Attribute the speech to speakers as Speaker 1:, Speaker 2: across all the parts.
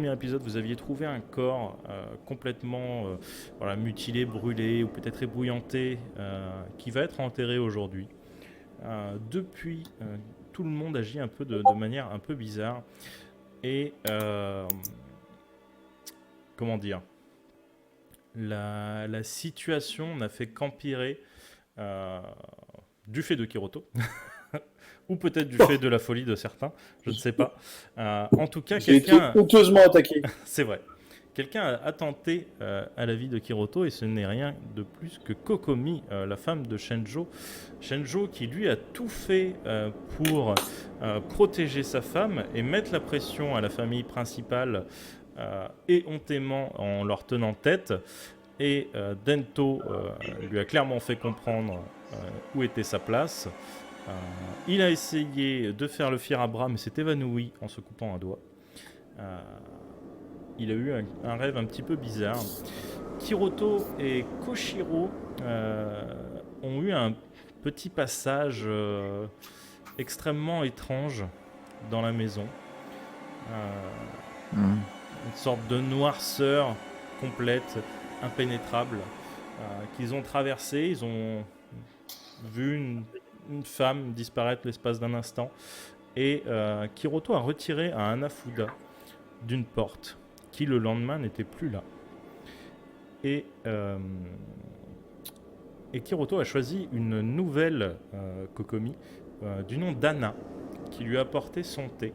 Speaker 1: premier épisode, vous aviez trouvé un corps complètement voilà, mutilé, brûlé ou peut-être ébouillanté qui va être enterré aujourd'hui. Depuis, tout le monde agit un peu de manière un peu bizarre. Et comment dire, la situation n'a fait qu'empirer du fait de Kiroto. Ou peut-être du fait de la folie de certains, je ne sais pas. En tout cas,
Speaker 2: J'ai été
Speaker 1: quelqu'un...
Speaker 2: honteusement attaqué.
Speaker 1: C'est vrai. Quelqu'un a attenté à la vie de Kiroto et ce n'est rien de plus que Kokomi, la femme de Shenjo. Shenjo qui lui a tout fait pour protéger sa femme et mettre la pression à la famille principale éhontément en leur tenant tête. Et Dento lui a clairement fait comprendre où était sa place. Il a essayé de faire le fier à bras mais s'est évanoui en se coupant un doigt. Il a eu un rêve un petit peu bizarre. Kiroto et Koshiro ont eu un petit passage extrêmement étrange dans la maison. Une sorte de noirceur complète, impénétrable, qu'ils ont traversé. Ils ont vu une femme disparaître l'espace d'un instant. Et Kiroto a retiré un Hanafuda d'une porte qui le lendemain n'était plus là. Et Kiroto a choisi une nouvelle Kokomi du nom d'Anna qui lui a apporté son thé.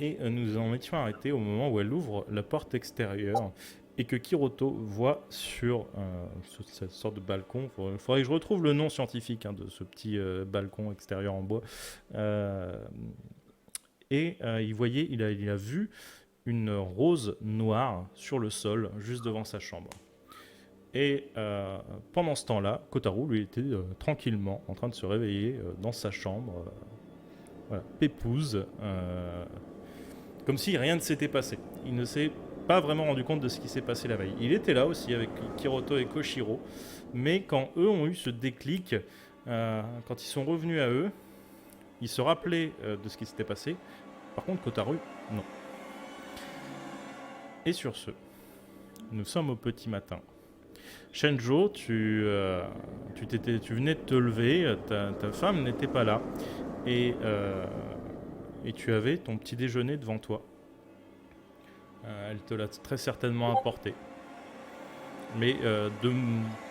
Speaker 1: Et nous en étions arrêtés au moment où elle ouvre la porte extérieure et que Kiroto voit sur cette sorte de balcon. Il faudrait que je retrouve le nom scientifique de ce petit balcon extérieur en bois. Il a vu une rose noire sur le sol, juste devant sa chambre. Et pendant ce temps-là, Kotaro, lui, était tranquillement en train de se réveiller dans sa chambre, voilà, pépouze, comme si rien ne s'était passé. Il ne s'est pas vraiment rendu compte de ce qui s'est passé la veille. Il était là aussi avec Kiroto et Koshiro, mais quand eux ont eu ce déclic, quand ils sont revenus à eux, ils se rappelaient de ce qui s'était passé. Par contre, Kotaro, non. Et sur ce, nous sommes au petit matin. Shenjo, tu venais de te lever, ta femme n'était pas là, et tu avais ton petit déjeuner devant toi. Elle te l'a très certainement apporté. Mais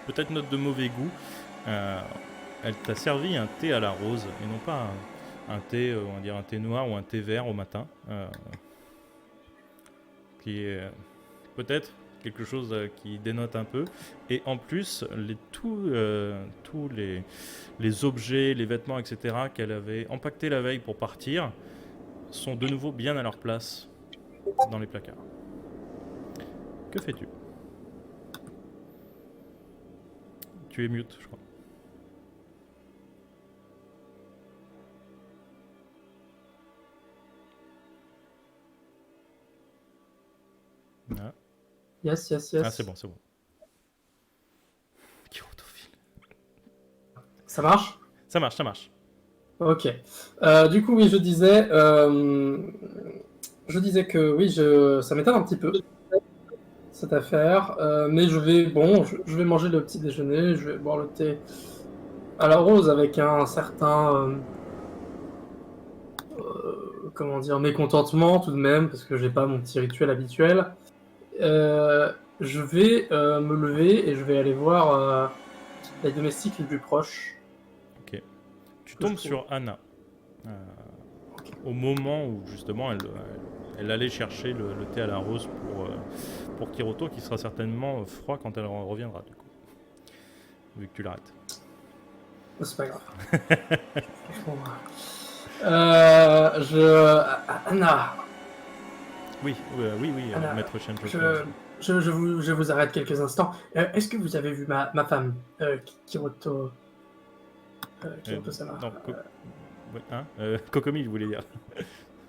Speaker 1: peut-être note de mauvais goût, elle t'a servi un thé à la rose, et non pas un thé, on va dire un thé noir ou un thé vert au matin, qui est peut-être quelque chose qui dénote un peu. Et en plus, tous les objets, les vêtements, etc. qu'elle avait empaquetés la veille pour partir sont de nouveau bien à leur place dans les placards. Que fais-tu ? Tu es mute, je crois. Ah.
Speaker 3: Yes.
Speaker 1: Ah, c'est bon.
Speaker 3: Ça marche ?
Speaker 1: Ça marche.
Speaker 3: Ok. Du coup, oui, je disais que oui, ça m'étonne un petit peu cette affaire, mais je vais manger le petit déjeuner, je vais boire le thé à la rose avec un certain mécontentement tout de même, parce que j'ai pas mon petit rituel habituel. Je vais me lever et je vais aller voir les domestiques les plus proches.
Speaker 1: Ok. Tu tombes sur Anna. Au moment où justement elle allait chercher le thé à la rose pour Kiroto, qui sera certainement froid quand elle reviendra, du coup. Vu que tu l'arrêtes.
Speaker 3: C'est pas grave. Anna.
Speaker 1: Oui,
Speaker 3: Anna,
Speaker 1: maître Shenjo.
Speaker 3: je vous arrête quelques instants. Est-ce que vous avez vu ma femme, Kiroto Sama?
Speaker 1: Non, Kokomi, je voulais dire.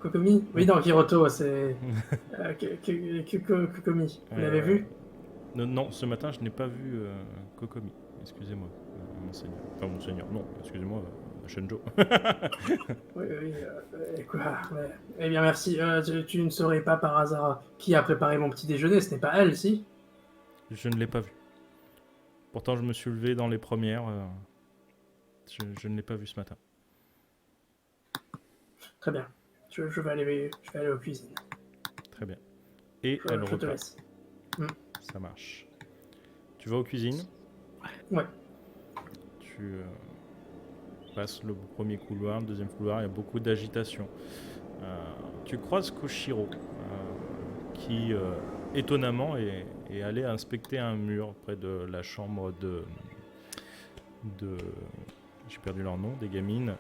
Speaker 3: Kokomi? Oui, non, Kiroto, c'est... Kokomi, vous l'avez vu?
Speaker 1: Non, ce matin, je n'ai pas vu Kokomi. Excusez-moi, monseigneur. Enfin, monseigneur, non, excusez-moi, Shenjo.
Speaker 3: Oui, quoi, ouais. Eh bien, merci. Tu ne saurais pas par hasard qui a préparé mon petit déjeuner? Ce n'est pas elle, si?
Speaker 1: Je ne l'ai pas vu. Pourtant, je me suis levé dans les premières. Je ne l'ai pas vu ce matin.
Speaker 3: Très bien. Je vais aller aux cuisines.
Speaker 1: Très bien. Et elle
Speaker 3: Je te
Speaker 1: repart.
Speaker 3: laisse.
Speaker 1: Ça marche. Tu vas aux cuisines.
Speaker 3: Ouais.
Speaker 1: Tu passes le premier couloir, le deuxième couloir. Il y a beaucoup d'agitation. Tu croises Koshiro, qui étonnamment est allé inspecter un mur près de la chambre de j'ai perdu leur nom, des gamines,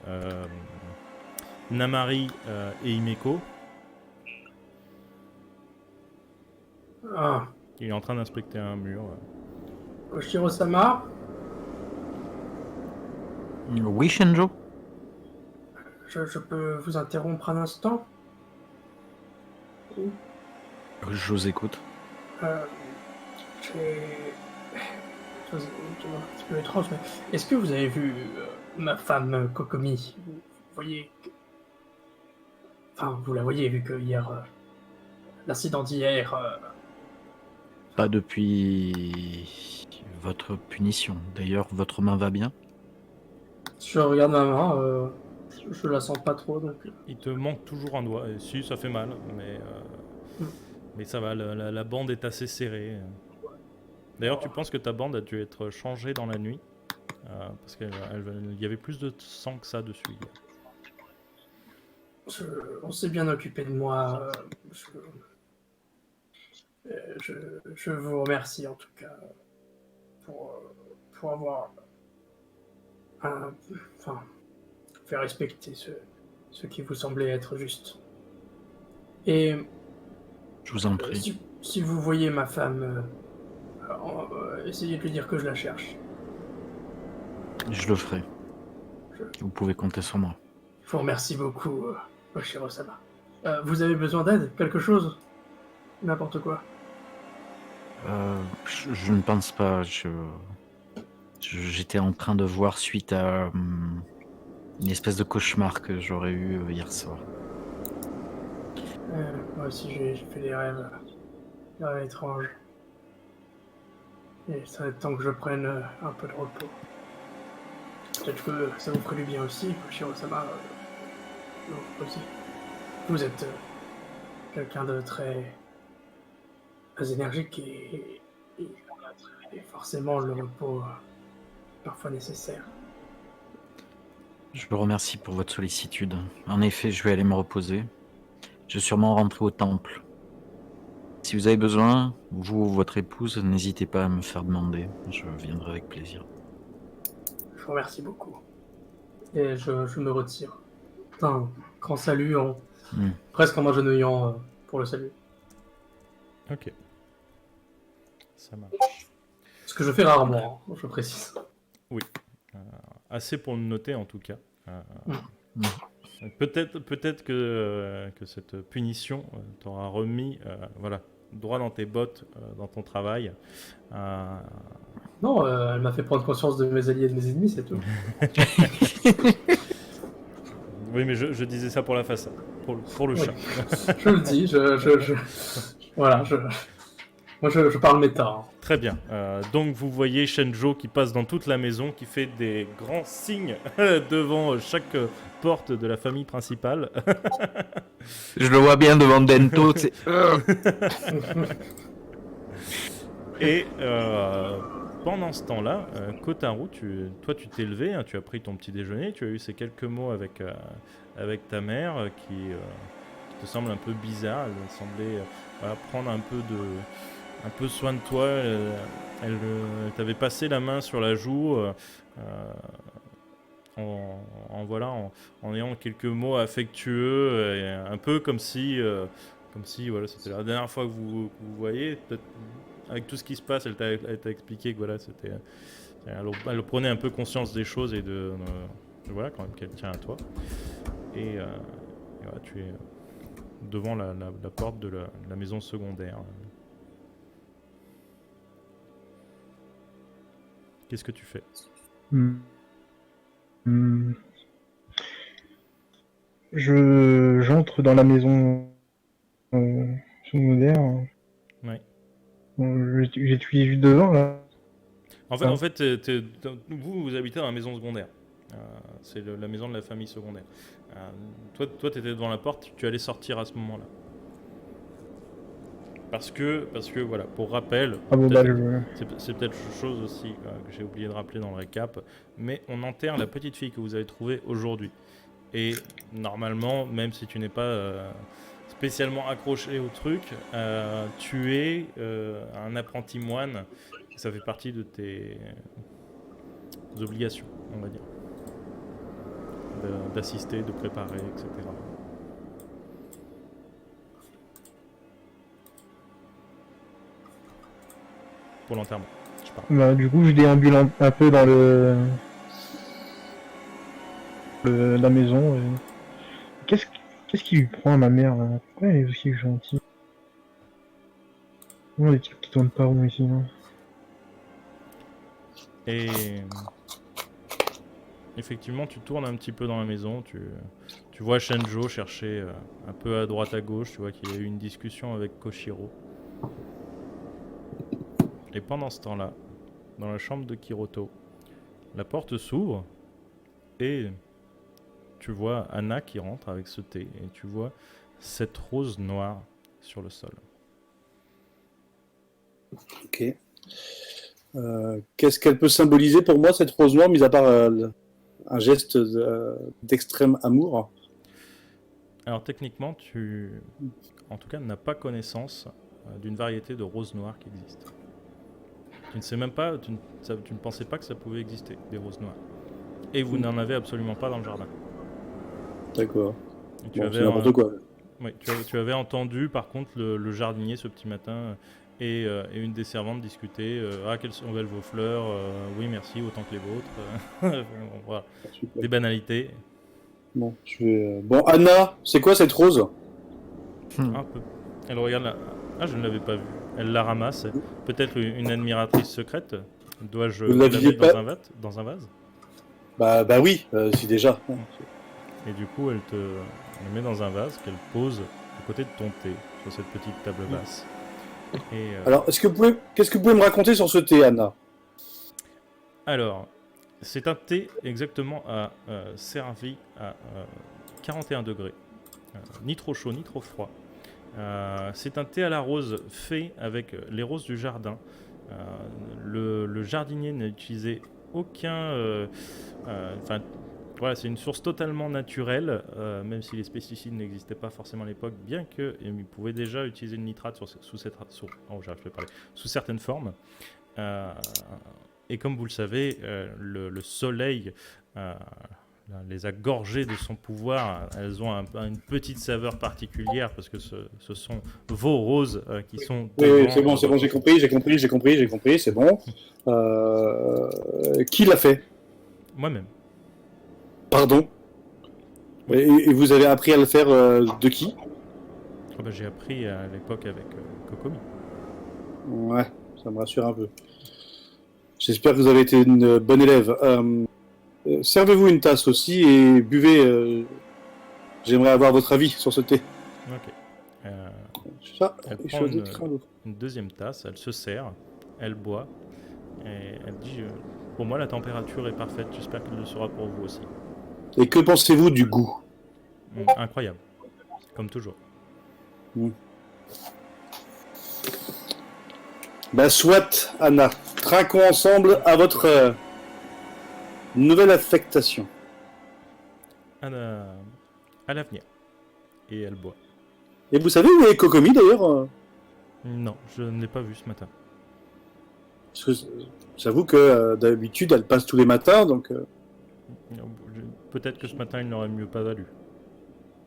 Speaker 1: Namari et Himeko.
Speaker 3: Ah,
Speaker 1: Il est en train d'inspecter un mur.
Speaker 3: Koshiro-sama,
Speaker 2: Oui, Shenjo?
Speaker 3: je peux vous interrompre un instant?
Speaker 2: Je vous écoute.
Speaker 3: J'ai... chose un petit peu étrange, mais est-ce que vous avez vu ma femme Kokomi? Vous voyez... Enfin, vous la voyez, vu que hier... l'incident d'hier...
Speaker 2: Pas depuis votre punition. D'ailleurs, votre main va bien?
Speaker 3: Je regarde ma main, je la sens pas trop, donc...
Speaker 1: Il te manque toujours un doigt. Et si, ça fait mal, mais ça va, la bande est assez serrée. D'ailleurs, tu penses que ta bande a dû être changée dans la nuit, parce qu'il y avait plus de sang que ça dessus.
Speaker 3: On s'est bien occupé de moi. Je vous remercie en tout cas pour avoir enfin, fait respecter ce qui vous semblait être juste. Et
Speaker 2: Je vous en prie.
Speaker 3: si vous voyez ma femme, essayez de lui dire que je la cherche.
Speaker 2: Je le ferai. Vous pouvez compter sur moi.
Speaker 3: Je vous remercie beaucoup, Oshiro-sama. Vous avez besoin d'aide? Quelque chose? N'importe quoi.
Speaker 2: Je ne pense pas. J'étais en train de voir suite à une espèce de cauchemar que j'aurais eu hier soir.
Speaker 3: Moi aussi, j'ai fait des rêves étranges. Et ça va être temps que je prenne un peu de repos. Peut-être que ça vous ferait du bien aussi, Koshiro-sama. Vous aussi. Vous êtes quelqu'un de très énergique et forcément le repos parfois nécessaire.
Speaker 2: Je vous remercie pour votre sollicitude. En effet, je vais aller me reposer. Je vais sûrement rentrer au temple. Si vous avez besoin, vous ou votre épouse, n'hésitez pas à me faire demander. Je viendrai avec plaisir.
Speaker 3: Je vous remercie beaucoup. Et je me retire. Un grand salut, presque en m'agenouillant pour le salut.
Speaker 1: Ok. Ça marche.
Speaker 3: Ce que je fais rarement, je précise.
Speaker 1: Oui. Assez pour le noter en tout cas. Peut-être que cette punition t'aura remis droit dans tes bottes, dans ton travail.
Speaker 3: Non, elle m'a fait prendre conscience de mes alliés et de mes ennemis, c'est tout.
Speaker 1: Oui, mais je disais ça pour la façade, pour le chat.
Speaker 3: Je le dis, voilà, moi je parle méta. Hein.
Speaker 1: Très bien. Donc vous voyez Shenjo qui passe dans toute la maison, qui fait des grands signes devant chaque porte de la famille principale.
Speaker 2: Je le vois bien devant Dento.
Speaker 1: Et pendant ce temps-là, Kotaro, toi tu t'es levé, hein, tu as pris ton petit déjeuner, tu as eu ces quelques mots avec ta mère qui te semble un peu bizarre. Elle semblait prendre un peu soin de toi. Elle t'avait passé la main sur la joue en ayant quelques mots affectueux, et un peu comme si voilà, c'était la dernière fois que vous voyez. Peut-être avec tout ce qui se passe, elle t'a expliqué que voilà, c'était, elle prenait un peu conscience des choses et de voilà, quand même qu'elle tient à toi. Et voilà, tu es devant la porte de la maison secondaire. Qu'est-ce que tu fais?
Speaker 4: J'entre dans la maison secondaire.
Speaker 1: Ouais.
Speaker 4: J'étudie juste devant, là.
Speaker 1: En fait vous habitez dans la maison secondaire. C'est la maison de la famille secondaire. Toi, tu étais devant la porte, tu allais sortir à ce moment-là. Parce que voilà, pour rappel,
Speaker 4: Ah bon,
Speaker 1: peut-être-
Speaker 4: bah,
Speaker 1: c'est peut-être une chose aussi que j'ai oublié de rappeler dans le récap, mais on enterre la petite fille que vous avez trouvée aujourd'hui. Et normalement, même si tu n'es pas spécialement accroché au truc, tu es un apprenti moine. Ça fait partie de tes obligations, on va dire. D'assister, de préparer, etc. Pour l'enterrement, je parle.
Speaker 4: bah, du coup, je déambule un peu dans la maison. Qu'est-ce qui lui prend à ma mère, là? Pourquoi elle est aussi gentille? Non, les types qui tournent pas rond ici, hein.
Speaker 1: Et effectivement, tu tournes un petit peu dans la maison, tu vois Shenjo chercher un peu à droite à gauche, tu vois qu'il y a eu une discussion avec Koshiro. Et pendant ce temps-là, dans la chambre de Kiroto, la porte s'ouvre et tu vois Anna qui rentre avec ce thé et tu vois cette rose noire sur le sol.
Speaker 5: Ok. Qu'est-ce qu'elle peut symboliser pour moi, cette rose noire, mis à part un geste d'extrême amour?
Speaker 1: Alors techniquement, tu, en tout cas, n'as pas connaissance d'une variété de roses noires qui existent. Tu ne sais même pas, tu ne pensais pas que ça pouvait exister, des roses noires. Et vous n'en avez absolument pas dans le jardin.
Speaker 5: D'accord.
Speaker 1: Et tu
Speaker 5: Bon,
Speaker 1: avais,
Speaker 5: c'est n'importe quoi.
Speaker 1: oui, tu avais entendu par contre le jardinier ce petit matin et une des servantes discuter. Ah, quelles sont belles vos fleurs, oui, merci, autant que les vôtres. Bon, voilà.
Speaker 5: Super.
Speaker 1: Des banalités.
Speaker 5: Bon, bon, Anna, c'est quoi cette rose?
Speaker 1: Un peu. Elle regarde là. Ah, je ne l'avais pas vue. Elle la ramasse. Peut-être une admiratrice secrète. Dois-je
Speaker 5: Vous
Speaker 1: la
Speaker 5: l'aviez
Speaker 1: mettre
Speaker 5: pas-
Speaker 1: dans un vase?
Speaker 5: Bah oui, si déjà.
Speaker 1: Et du coup, elle le met dans un vase qu'elle pose à côté de ton thé, sur cette petite table basse. Et,
Speaker 5: Alors, qu'est-ce que vous pouvez me raconter sur ce thé, Anna?
Speaker 1: alors, c'est un thé exactement servi à 41 degrés. Ni trop chaud, ni trop froid. C'est un thé à la rose fait avec les roses du jardin. Le jardinier n'a utilisé aucun... Enfin, voilà, c'est une source totalement naturelle, même si les pesticides n'existaient pas forcément à l'époque, bien qu'il pouvait déjà utiliser le nitrate sous certaines formes. Et comme vous le savez, le soleil les a gorgées de son pouvoir. Elles ont une petite saveur particulière parce que ce sont vos roses qui sont...
Speaker 5: Oui, c'est bon, j'ai compris, c'est bon. Qui l'a fait?
Speaker 1: Moi-même.
Speaker 5: Pardon? Et vous avez appris à le faire de qui?
Speaker 1: J'ai appris à l'époque avec Kokomi.
Speaker 5: Ouais, ça me rassure un peu. J'espère que vous avez été une bonne élève. Servez-vous une tasse aussi et buvez. J'aimerais avoir votre avis sur ce thé.
Speaker 1: Ok.
Speaker 5: Ça,
Speaker 1: Elle
Speaker 5: je
Speaker 1: prend
Speaker 5: suis crâne.
Speaker 1: une deuxième tasse, elle se sert, elle boit et elle dit pour moi la température est parfaite, j'espère qu'elle le sera pour vous aussi.
Speaker 5: Et que pensez-vous du goût?
Speaker 1: Incroyable, comme toujours.
Speaker 5: Ben soit, Anna. Trinquons ensemble à votre nouvelle affectation.
Speaker 1: À l'avenir. Et elle boit.
Speaker 5: Et vous savez où est Kokomi d'ailleurs?
Speaker 1: Non, je ne l'ai pas vue ce matin.
Speaker 5: Parce que j'avoue que d'habitude elle passe tous les matins, donc.
Speaker 1: Peut-être que ce matin il n'aurait mieux pas valu.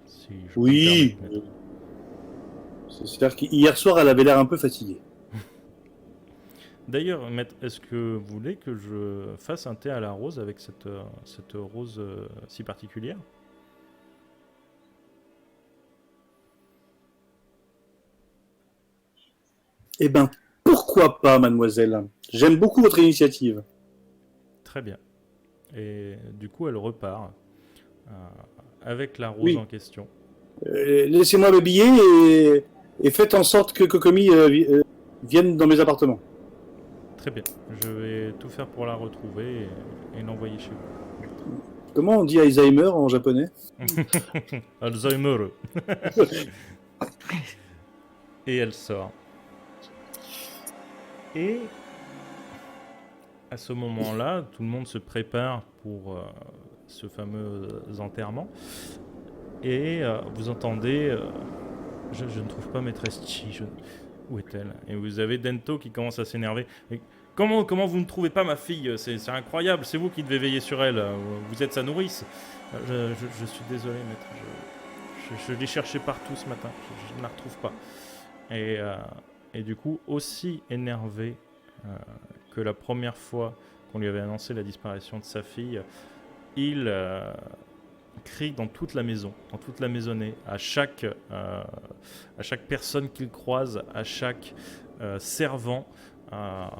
Speaker 1: Si je peux
Speaker 5: Oui.
Speaker 1: me permettre.
Speaker 5: C'est-à-dire qu'hier soir elle avait l'air un peu fatiguée.
Speaker 1: D'ailleurs, maître, est-ce que vous voulez que je fasse un thé à la rose avec cette rose si particulière?
Speaker 5: Eh ben, pourquoi pas, mademoiselle? J'aime beaucoup votre initiative.
Speaker 1: Très bien. Et du coup, elle repart. avec la rose
Speaker 5: Oui.
Speaker 1: en question.
Speaker 5: Laissez-moi le billet et faites en sorte que Kokomi vienne dans mes appartements.
Speaker 1: Très bien. Je vais tout faire pour la retrouver et l'envoyer chez vous.
Speaker 5: Comment on dit Alzheimer en japonais?
Speaker 1: Alzheimer. Et elle sort. Et à ce moment-là, tout le monde se prépare pour ce fameux enterrement. Et vous entendez... je ne trouve pas maîtresse Chi. Où est-elle? Et vous avez Dento qui commence à s'énerver. Comment vous ne trouvez pas ma fille? C'est incroyable, c'est vous qui devez veiller sur elle. Vous êtes sa nourrice. Je suis désolé, maître. Je l'ai cherchée partout ce matin. Je ne la retrouve pas. Et du coup, aussi énervé que la première fois qu'on lui avait annoncé la disparition de sa fille, il crie dans toute la maison, dans toute la maisonnée, à chaque personne qu'il croise, à chaque servant.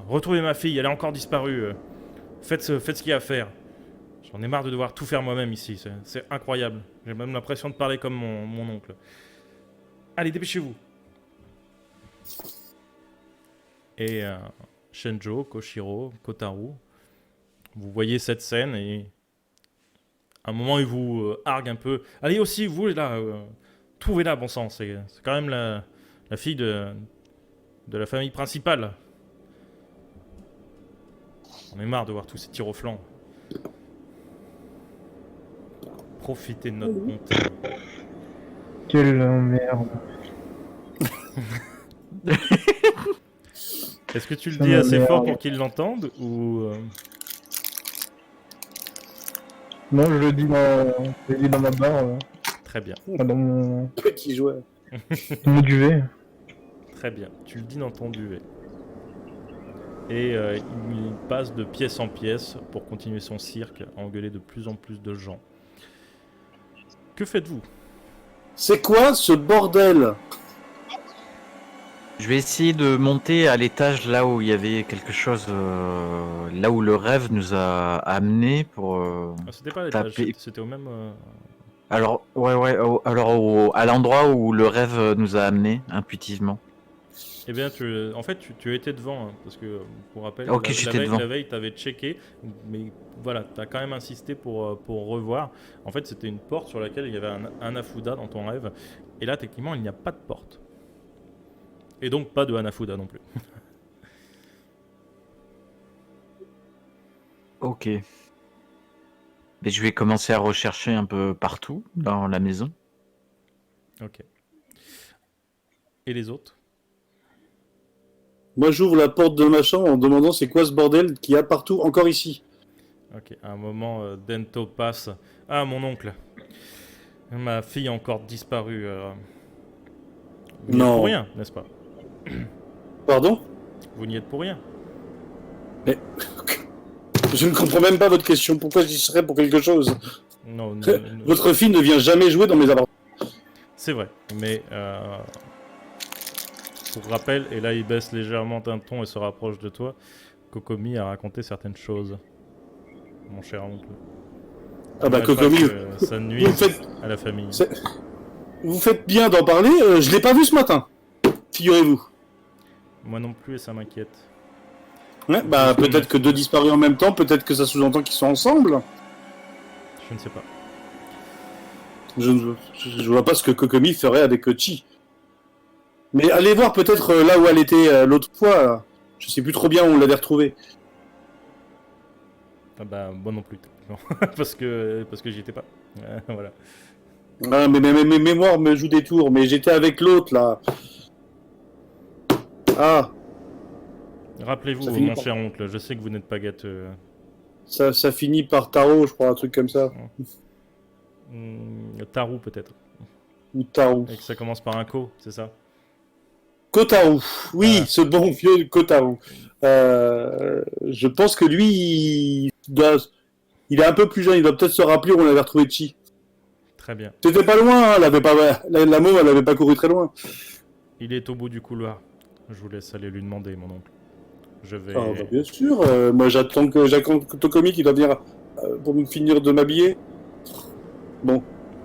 Speaker 1: Retrouvez ma fille, elle est encore disparue. Faites ce qu'il y a à faire. J'en ai marre de devoir tout faire moi-même ici. C'est incroyable. J'ai même l'impression de parler comme mon oncle. Allez, dépêchez-vous. Et Shenjo, Koshiro, Kotaru, vous voyez cette scène et à un moment il vous hargue un peu. Allez aussi, vous là, trouvez-la, bon sang. C'est quand même la fille de la famille principale. On est marre de voir tous ces tirs au flanc. Profitez de notre bonté.
Speaker 4: Quelle merde.
Speaker 1: Est-ce que tu le
Speaker 4: Ça
Speaker 1: dis assez
Speaker 4: m'énerve.
Speaker 1: fort pour qu'ils l'entendent ou
Speaker 4: Non, je le dis dans ma barre,
Speaker 1: Très bien,
Speaker 4: dans mon
Speaker 5: Petit joueur.
Speaker 4: duvet.
Speaker 1: très bien. Tu le dis dans ton duvet. Et il passe de pièce en pièce pour continuer son cirque, à engueuler de plus en plus de gens. Que faites-vous?
Speaker 5: C'est quoi ce bordel?
Speaker 2: Je vais essayer de monter à l'étage là où il y avait quelque chose, là où le rêve nous a amené pour.
Speaker 1: Ah, c'était pas à l'étage,
Speaker 2: Taper.
Speaker 1: c'était au même...
Speaker 2: Alors à l'endroit où le rêve nous a amené intuitivement.
Speaker 1: Eh bien, en fait, tu étais devant, hein, parce que, pour rappel,
Speaker 2: Ok, j'étais devant.
Speaker 1: la veille, tu avais checké, mais voilà, tu as quand même insisté pour revoir. En fait, c'était une porte sur laquelle il y avait un Hanafuda dans ton rêve, et là, techniquement, il n'y a pas de porte. Et donc, pas de Hanafuda non plus.
Speaker 2: Ok. Mais je vais commencer à rechercher un peu partout dans la maison.
Speaker 1: Ok. Et les autres?
Speaker 5: Moi, j'ouvre la porte de ma chambre en demandant c'est quoi ce bordel qu'il y a partout, encore ici.
Speaker 1: Ok, à un moment, Dento passe. Ah, mon oncle. Ma fille a encore disparu. Vous n'y êtes
Speaker 5: Non.
Speaker 1: pour rien, n'est-ce pas?
Speaker 5: Pardon?
Speaker 1: Vous n'y êtes pour rien.
Speaker 5: Je ne comprends même pas votre question. Pourquoi j'y serais pour quelque chose?
Speaker 1: Non,
Speaker 5: Votre fille ne vient jamais jouer dans mes appartements.
Speaker 1: c'est vrai, mais pour rappel, et là il baisse légèrement d'un ton et se rapproche de toi, Kokomi a raconté certaines choses, mon cher oncle.
Speaker 5: Ah bah
Speaker 1: J'aimerais pas
Speaker 5: Kokomi,
Speaker 1: que ça nuise
Speaker 5: vous faites-
Speaker 1: à la famille.
Speaker 5: vous faites bien d'en parler. Je l'ai pas vu ce matin. Figurez-vous.
Speaker 1: Moi non plus et ça m'inquiète.
Speaker 5: Ouais, bah peut-être que deux disparus en même temps, peut-être que ça sous-entend qu'ils sont ensemble.
Speaker 1: Je ne sais pas.
Speaker 5: Je vois pas ce que Kokomi ferait avec Chi. Mais allez voir peut-être là où elle était l'autre fois. Là. Je sais plus trop bien où on l'avait retrouvée.
Speaker 1: Ah bah moi non plus, parce que j'y étais pas. Voilà.
Speaker 5: Ah, mais mes mémoires me jouent des tours, mais j'étais avec l'autre là. Ah,
Speaker 1: Rappelez-vous,
Speaker 5: Ça finit
Speaker 1: mon
Speaker 5: par-
Speaker 1: cher oncle, je sais que vous n'êtes pas gâteux.
Speaker 5: ça finit par Taro, je crois, un truc comme ça.
Speaker 1: Taru peut-être.
Speaker 5: Ou Taro.
Speaker 1: Et que ça commence par un ko, c'est ça?
Speaker 5: Kotaru. Oui,
Speaker 1: Ah.
Speaker 5: ce bon vieux Kotaru. Je pense que lui, il est un peu plus jeune, il doit peut-être se rappeler où on avait retrouvé Chi.
Speaker 1: Très bien.
Speaker 5: C'était pas loin, hein, elle avait pas, la môme, elle avait pas couru très loin.
Speaker 1: Il est au bout du couloir. Je vous laisse aller lui demander, mon oncle. Je vais...
Speaker 5: Ah, bah, bien sûr, moi j'attends que Tokomi qui doit venir pour me finir de m'habiller. Bon,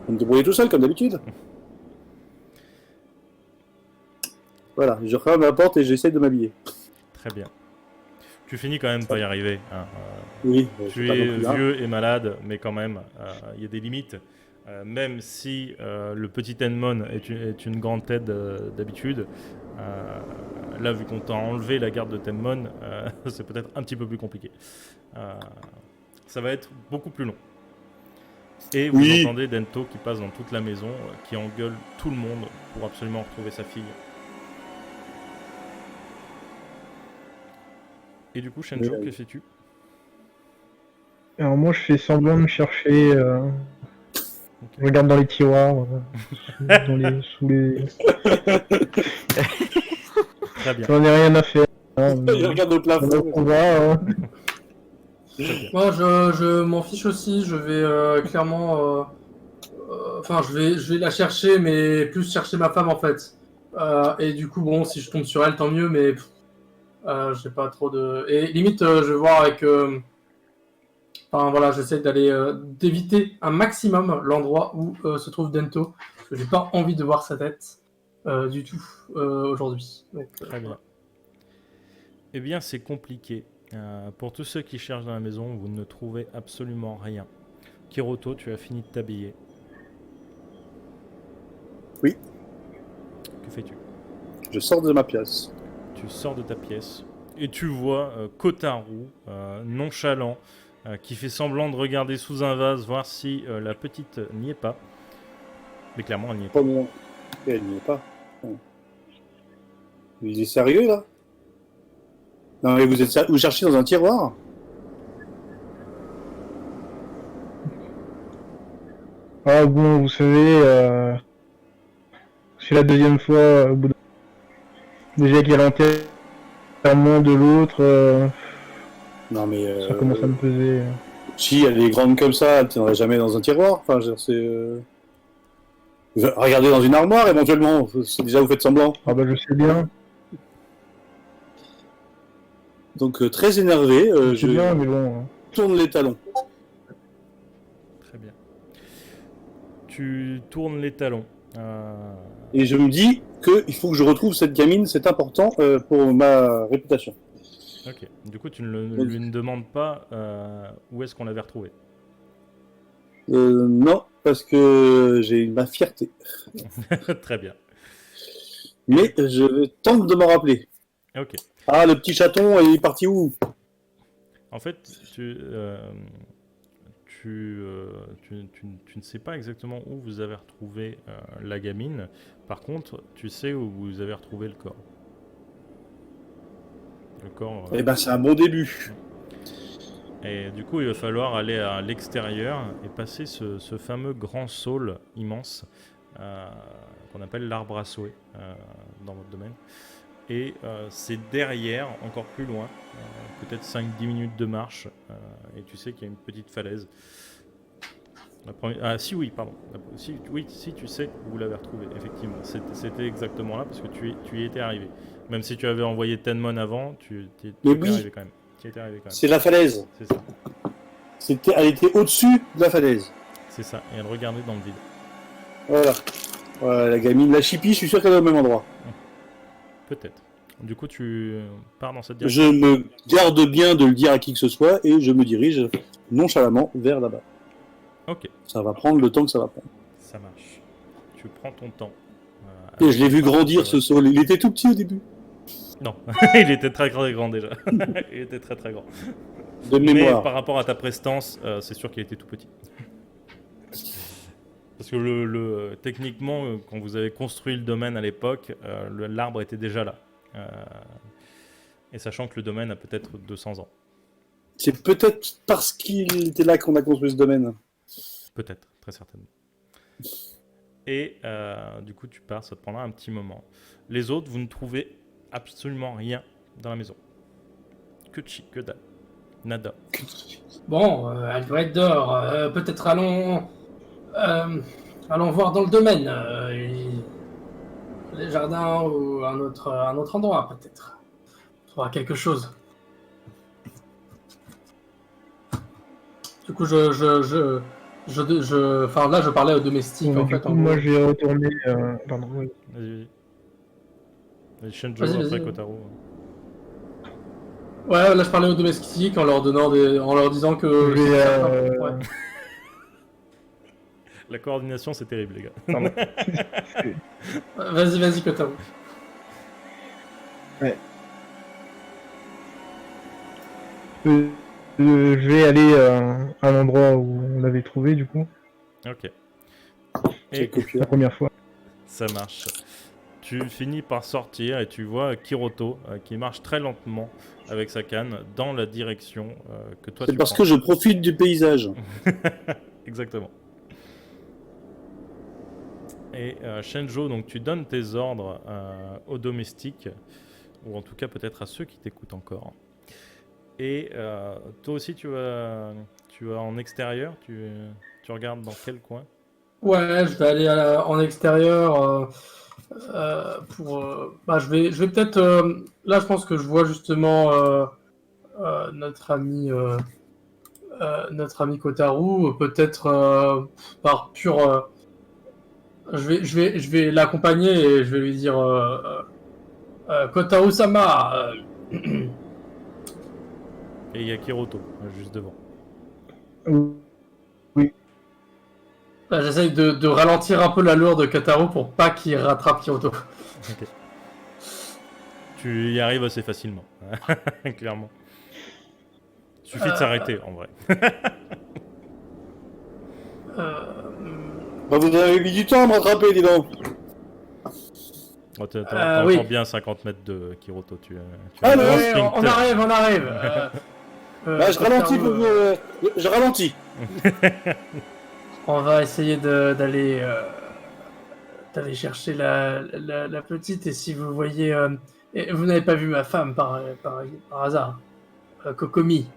Speaker 5: Vous me débrouillez tout seul, comme d'habitude. Voilà, je referme la porte et j'essaie de m'habiller.
Speaker 1: Très bien. Tu finis quand même par y arriver. Hein.
Speaker 5: Oui,
Speaker 1: Tu es vieux et malade, mais quand même, il y a des limites. Même si le petit Enmon est une grande tête d'habitude, là, vu qu'on t'a enlevé la garde de Tenmon, c'est peut-être un petit peu plus compliqué. Ça va être beaucoup plus long. Et vous entendez Dento qui passe dans toute la maison, qui engueule tout le monde pour absolument retrouver sa fille. Et du coup, Shenjo, que fais-tu?
Speaker 4: Alors moi je fais semblant de chercher, je regarde dans les tiroirs, sous les...
Speaker 1: Très bien.
Speaker 4: J'en ai rien à faire.
Speaker 5: Je regarde au plafond.
Speaker 4: On va, hein.
Speaker 3: Moi, je m'en fiche aussi. Je vais clairement. Enfin, je vais la chercher, mais plus chercher ma femme en fait. Et du coup, bon, si je tombe sur elle, tant mieux, mais j'ai pas trop de. Et limite, je vais voir avec. Enfin voilà, j'essaie d'éviter un maximum l'endroit où se trouve Dento, parce que j'ai pas envie de voir sa tête du tout aujourd'hui. Donc,
Speaker 1: Très bien. Eh bien, c'est compliqué. Pour tous ceux qui cherchent dans la maison, vous ne trouvez absolument rien. Kiroto, tu as fini de t'habiller.
Speaker 5: Oui.
Speaker 1: Que fais-tu?
Speaker 5: Je sors de ma pièce.
Speaker 1: Tu sors de ta pièce et tu vois Kotaro, nonchalant, qui fait semblant de regarder sous un vase, voir si la petite n'y est pas. Mais clairement, elle n'y est pas.
Speaker 5: Oh non, elle n'y est pas. Il est sérieux là? Non mais vous cherchez dans un tiroir?
Speaker 4: Ah bon, vous savez, c'est la deuxième fois, au bout de... déjà qu'il y a l'enterrement de l'autre,
Speaker 5: Non mais...
Speaker 4: ça commence à me peser.
Speaker 5: Si elle est grande comme ça, elle tiendrait jamais dans un tiroir. Enfin, je veux dire, c'est... Regardez dans une armoire éventuellement, c'est déjà vous faites semblant.
Speaker 4: Ah bah je sais bien,
Speaker 5: Donc très énervé,
Speaker 4: je sais
Speaker 5: je
Speaker 4: bien, mais bon...
Speaker 5: tourne les talons.
Speaker 1: Très bien. Tu tournes les talons.
Speaker 5: Et je me dis qu'il faut que je retrouve cette gamine, c'est important pour ma réputation.
Speaker 1: Ok. Du coup, tu ne lui ne demandes pas où est-ce qu'on l'avait retrouvée.
Speaker 5: Non, parce que j'ai ma fierté.
Speaker 1: Très bien.
Speaker 5: Mais je tente de m'en rappeler.
Speaker 1: Ok.
Speaker 5: Ah, le petit chaton, il est parti où?
Speaker 1: En fait, tu ne sais pas exactement où vous avez retrouvé la gamine. Par contre, tu sais où vous avez retrouvé le corps. Le corps.
Speaker 5: Eh ben, c'est un bon début.
Speaker 1: Et du coup, il va falloir aller à l'extérieur et passer ce fameux grand saule immense qu'on appelle l'arbre à souhait dans votre domaine. Et c'est derrière, encore plus loin, peut-être 5-10 minutes de marche, et tu sais qu'il y a une petite falaise. Ah si oui, pardon. Si tu sais où vous l'avez retrouvé, effectivement. C'était exactement là parce que tu y étais arrivé. Même si tu avais envoyé Tenmon avant, tu étais arrivé quand même.
Speaker 5: C'est la falaise.
Speaker 1: C'est ça.
Speaker 5: Elle était au-dessus de la falaise.
Speaker 1: C'est ça, et elle regardait dans le vide.
Speaker 5: Voilà. Voilà, la gamine, la chipie, je suis sûr qu'elle est au même endroit.
Speaker 1: Peut-être. Du coup, tu pars dans cette direction.
Speaker 5: Je me garde bien de le dire à qui que ce soit et je me dirige nonchalamment vers là-bas.
Speaker 1: Ok.
Speaker 5: Ça va prendre le temps que ça va prendre.
Speaker 1: Ça marche. Tu prends ton temps.
Speaker 5: Et je l'ai vu grandir ce sol. Il était tout petit au début.
Speaker 1: Non, il était très grand déjà. Il était très grand.
Speaker 5: De mémoire.
Speaker 1: Mais par rapport à ta prestance, c'est sûr qu'il était tout petit. Parce que techniquement, quand vous avez construit le domaine à l'époque, l'arbre était déjà là. Et sachant que le domaine a peut-être 200 ans.
Speaker 5: C'est peut-être parce qu'il était là qu'on a construit ce domaine.
Speaker 1: Peut-être, très certainement. Et du coup, tu pars, ça te prendra un petit moment. Les autres, vous ne trouvez absolument rien dans la maison. Que dalle. Nada.
Speaker 3: Bon, elle doit être dehors. Peut-être allons voir dans le domaine, les jardins ou un autre endroit peut-être. On trouvera quelque chose. Du coup, je Enfin, là, je parlais aux domestiques,
Speaker 4: Bon,
Speaker 3: en
Speaker 4: du
Speaker 3: fait.
Speaker 4: coup,
Speaker 3: En
Speaker 4: moi,
Speaker 3: gros.
Speaker 4: je vais retourner. Pardon, oui.
Speaker 1: Vas-y. Vas-y, Shenjo,
Speaker 3: Vas-y,
Speaker 1: après
Speaker 3: vas-y.
Speaker 1: Kotaro.
Speaker 3: Ouais, là, je parlais aux domestiques en leur en leur disant que...
Speaker 4: Je vais.
Speaker 3: Ouais.
Speaker 1: La coordination, c'est terrible, les gars.
Speaker 4: Pardon.
Speaker 3: Vas-y, Kotaro.
Speaker 4: Je vais aller à un endroit où on l'avait trouvé, du coup,
Speaker 1: Ok.
Speaker 5: C'est
Speaker 1: Et
Speaker 5: copieux.
Speaker 4: la première fois.
Speaker 1: ça marche. Tu finis par sortir et tu vois Kiroto qui marche très lentement avec sa canne dans la direction que toi
Speaker 5: C'est
Speaker 1: tu
Speaker 5: parce
Speaker 1: prends.
Speaker 5: que je profite du paysage.
Speaker 1: Exactement. Et Shenjo, donc tu donnes tes ordres aux domestiques, ou en tout cas peut-être à ceux qui t'écoutent encore. Et toi aussi tu vas en extérieur, tu regardes dans quel coin?
Speaker 3: Ouais, je vais aller en extérieur pour... bah, je vais peut-être... là, je pense que je vois justement notre ami Kotaru, peut-être par pur... je vais l'accompagner et je vais lui dire Kotaru-sama
Speaker 1: Et il y a Kiroto, juste devant.
Speaker 3: Bah, j'essaye de ralentir un peu l'allure de Kotaru pour pas qu'il rattrape Kyoto.
Speaker 1: Ok. Tu y arrives assez facilement, clairement. Suffit de s'arrêter, en vrai.
Speaker 5: Bah, vous avez mis du temps à me rattraper, dis donc.
Speaker 1: Oh, t'entends
Speaker 3: oui.
Speaker 1: bien 50 mètres de Kiroto. Tu
Speaker 5: Ah,
Speaker 1: as
Speaker 5: mais
Speaker 1: un grand
Speaker 3: Ouais, on
Speaker 1: sprinter.
Speaker 3: arrive, on arrive.
Speaker 5: Bah, je ralentis pour je ralentis.
Speaker 3: On va essayer d'aller chercher la petite et si vous voyez... et vous n'avez pas vu ma femme par hasard Kokomi.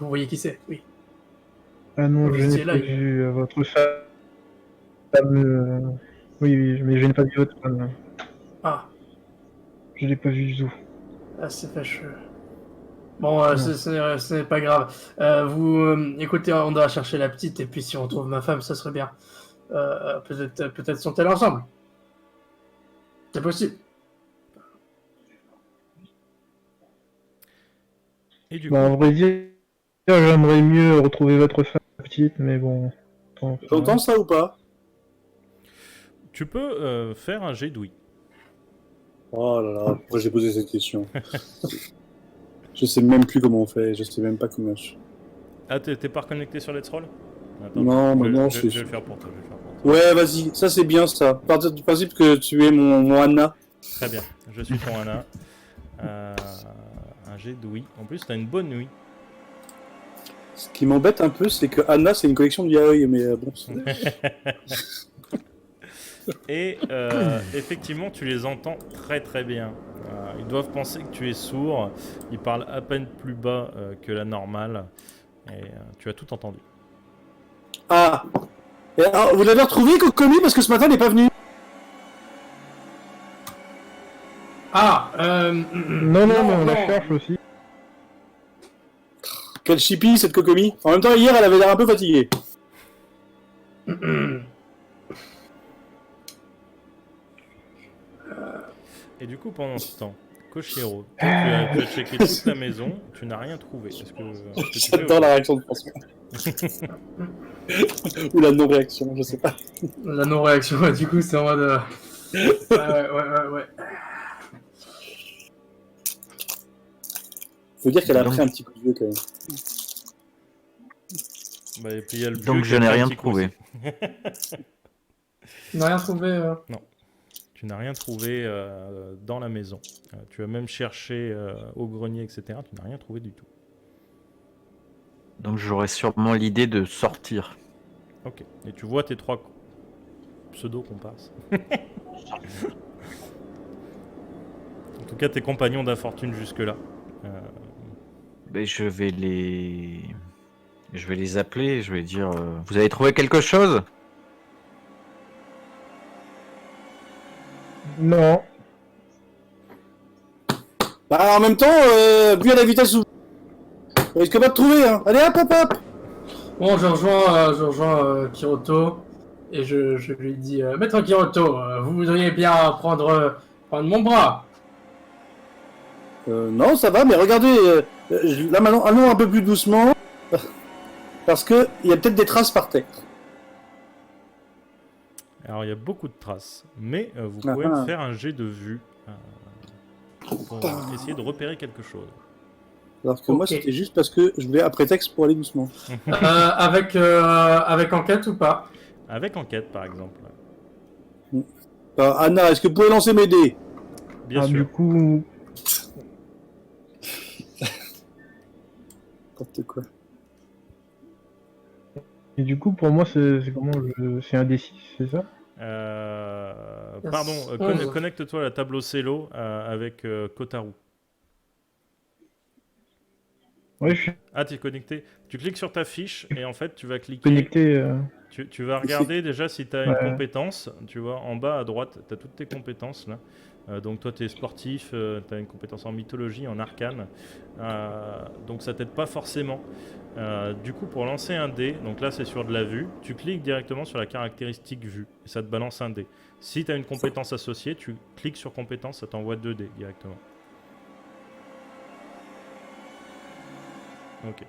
Speaker 3: Vous voyez qui c'est? Oui.
Speaker 4: Ah non,
Speaker 3: Vous
Speaker 4: je n'ai
Speaker 3: étiez là,
Speaker 4: pas
Speaker 3: il-
Speaker 4: vu votre femme. Oui, oui, mais je n'ai pas vu votre femme.
Speaker 3: Ah,
Speaker 4: Je l'ai pas vu du tout.
Speaker 3: c'est fâcheux. Bon,
Speaker 4: Non.
Speaker 3: ce n'est pas grave. Écoutez, on doit chercher la petite et puis si on trouve ma femme, ça serait bien. Peut-être sont-elles ensemble. C'est possible.
Speaker 1: Et du
Speaker 4: Bah, en
Speaker 1: coup,
Speaker 4: vrai dire, j'aimerais mieux retrouver votre femme petite, mais bon. Attends,
Speaker 5: J'entends ça ou pas?
Speaker 1: tu peux faire un jet d'ouïe.
Speaker 5: Oh là là, pourquoi j'ai posé cette question? Je sais même plus comment on fait, je sais même pas comment je...
Speaker 1: Ah, t'es pas reconnecté sur Let's Roll? Attends,
Speaker 5: Non,
Speaker 1: je,
Speaker 5: maintenant,
Speaker 1: je,
Speaker 5: je
Speaker 1: je
Speaker 5: suis...
Speaker 1: vais le faire pour toi. Je vais le faire pour toi.
Speaker 5: Ouais, vas-y, ça c'est bien ça. Partir du principe que tu es mon Anna.
Speaker 1: Très bien, je suis ton Anna. Un jet d'ouïe. En plus, t'as une bonne ouïe.
Speaker 5: Ce qui m'embête un peu, c'est que Anna c'est une collection de yaoi, mais bon...
Speaker 1: Et effectivement, tu les entends très très bien. Ils doivent penser que tu es sourd. Ils parlent à peine plus bas que la normale. Et tu as tout entendu.
Speaker 5: Ah, et alors, vous l'avez retrouvé, Kokomi, parce que ce matin, elle n'est pas venue.
Speaker 3: Ah,
Speaker 4: Non, mais on la cherche aussi.
Speaker 5: Quelle chipie, cette Kokomi. En même temps, hier, elle avait l'air un peu fatiguée.
Speaker 1: Et du coup, pendant ce temps, Koshiro, toi, tu as checké toute la maison. Tu n'as rien trouvé. Est-ce que tu fais
Speaker 5: J'adore la réaction de François. Ou la non-réaction, je sais pas.
Speaker 3: la non-réaction, ouais, du coup, c'est en mode... ouais.
Speaker 5: Faut dire qu'elle a
Speaker 2: Donc-
Speaker 5: pris un petit coup de vieux, quand même.
Speaker 1: Bah, et puis il y a le vieux
Speaker 2: Donc
Speaker 1: qui
Speaker 2: je
Speaker 1: a
Speaker 2: n'ai
Speaker 1: pris un
Speaker 2: rien
Speaker 1: petit coup
Speaker 2: trouvé.
Speaker 1: aussi.
Speaker 3: On n'a rien trouvé.
Speaker 1: Tu n'as rien trouvé dans la maison. Tu as même cherché au grenier, etc. Tu n'as rien trouvé du tout.
Speaker 2: Donc j'aurais sûrement l'idée de sortir.
Speaker 1: Ok. Et tu vois tes trois pseudo-comparses. En tout cas, tes compagnons d'infortune jusque-là.
Speaker 2: Ben, je vais les appeler, je vais dire vous avez trouvé quelque chose?
Speaker 4: Non.
Speaker 5: Bah, en même temps, vu à la vitesse où... On risque pas de trouver, hein. Allez, hop, hop, hop.
Speaker 3: Bon, je rejoins Kiroto et je lui dis Maître Kiroto, vous voudriez bien prendre mon bras.
Speaker 5: Non, ça va, mais regardez, là maintenant, allons un peu plus doucement, parce que il y a peut-être des traces par terre.
Speaker 1: Alors il y a beaucoup de traces, mais vous
Speaker 5: Ah
Speaker 1: pouvez
Speaker 5: ah.
Speaker 1: faire un jet de vue pour essayer de repérer quelque chose.
Speaker 5: Alors que moi,
Speaker 3: Ok.
Speaker 5: c'était juste parce que je voulais un prétexte pour aller doucement.
Speaker 3: Avec enquête ou pas?
Speaker 1: Avec enquête par exemple.
Speaker 5: Anna, est-ce que vous pouvez lancer mes dés?
Speaker 1: Bien
Speaker 4: Du
Speaker 1: sûr.
Speaker 4: coup,
Speaker 5: N'importe quoi.
Speaker 4: et du coup, pour moi, c'est comment c'est un D6, c'est ça?
Speaker 1: Pardon,
Speaker 3: Yes. 11.
Speaker 1: connecte-toi à la table Ocelo avec Kotaru.
Speaker 4: Ouais, je suis
Speaker 1: Ah, tu es connecté. Tu cliques sur ta fiche et en fait, tu vas cliquer.
Speaker 4: connecté.
Speaker 1: Tu vas regarder déjà si tu as une
Speaker 4: Ouais.
Speaker 1: compétence. Tu vois, en bas à droite, tu as toutes tes compétences là. Donc toi, tu es sportif, tu as une compétence en mythologie, en arcane. Donc ça t'aide pas forcément. Du coup, pour lancer un dé, donc là c'est sur de la vue, tu cliques directement sur la caractéristique vue et ça te balance un dé. Si tu as une compétence associée, tu cliques sur compétence, ça t'envoie 2 dés directement. Ok.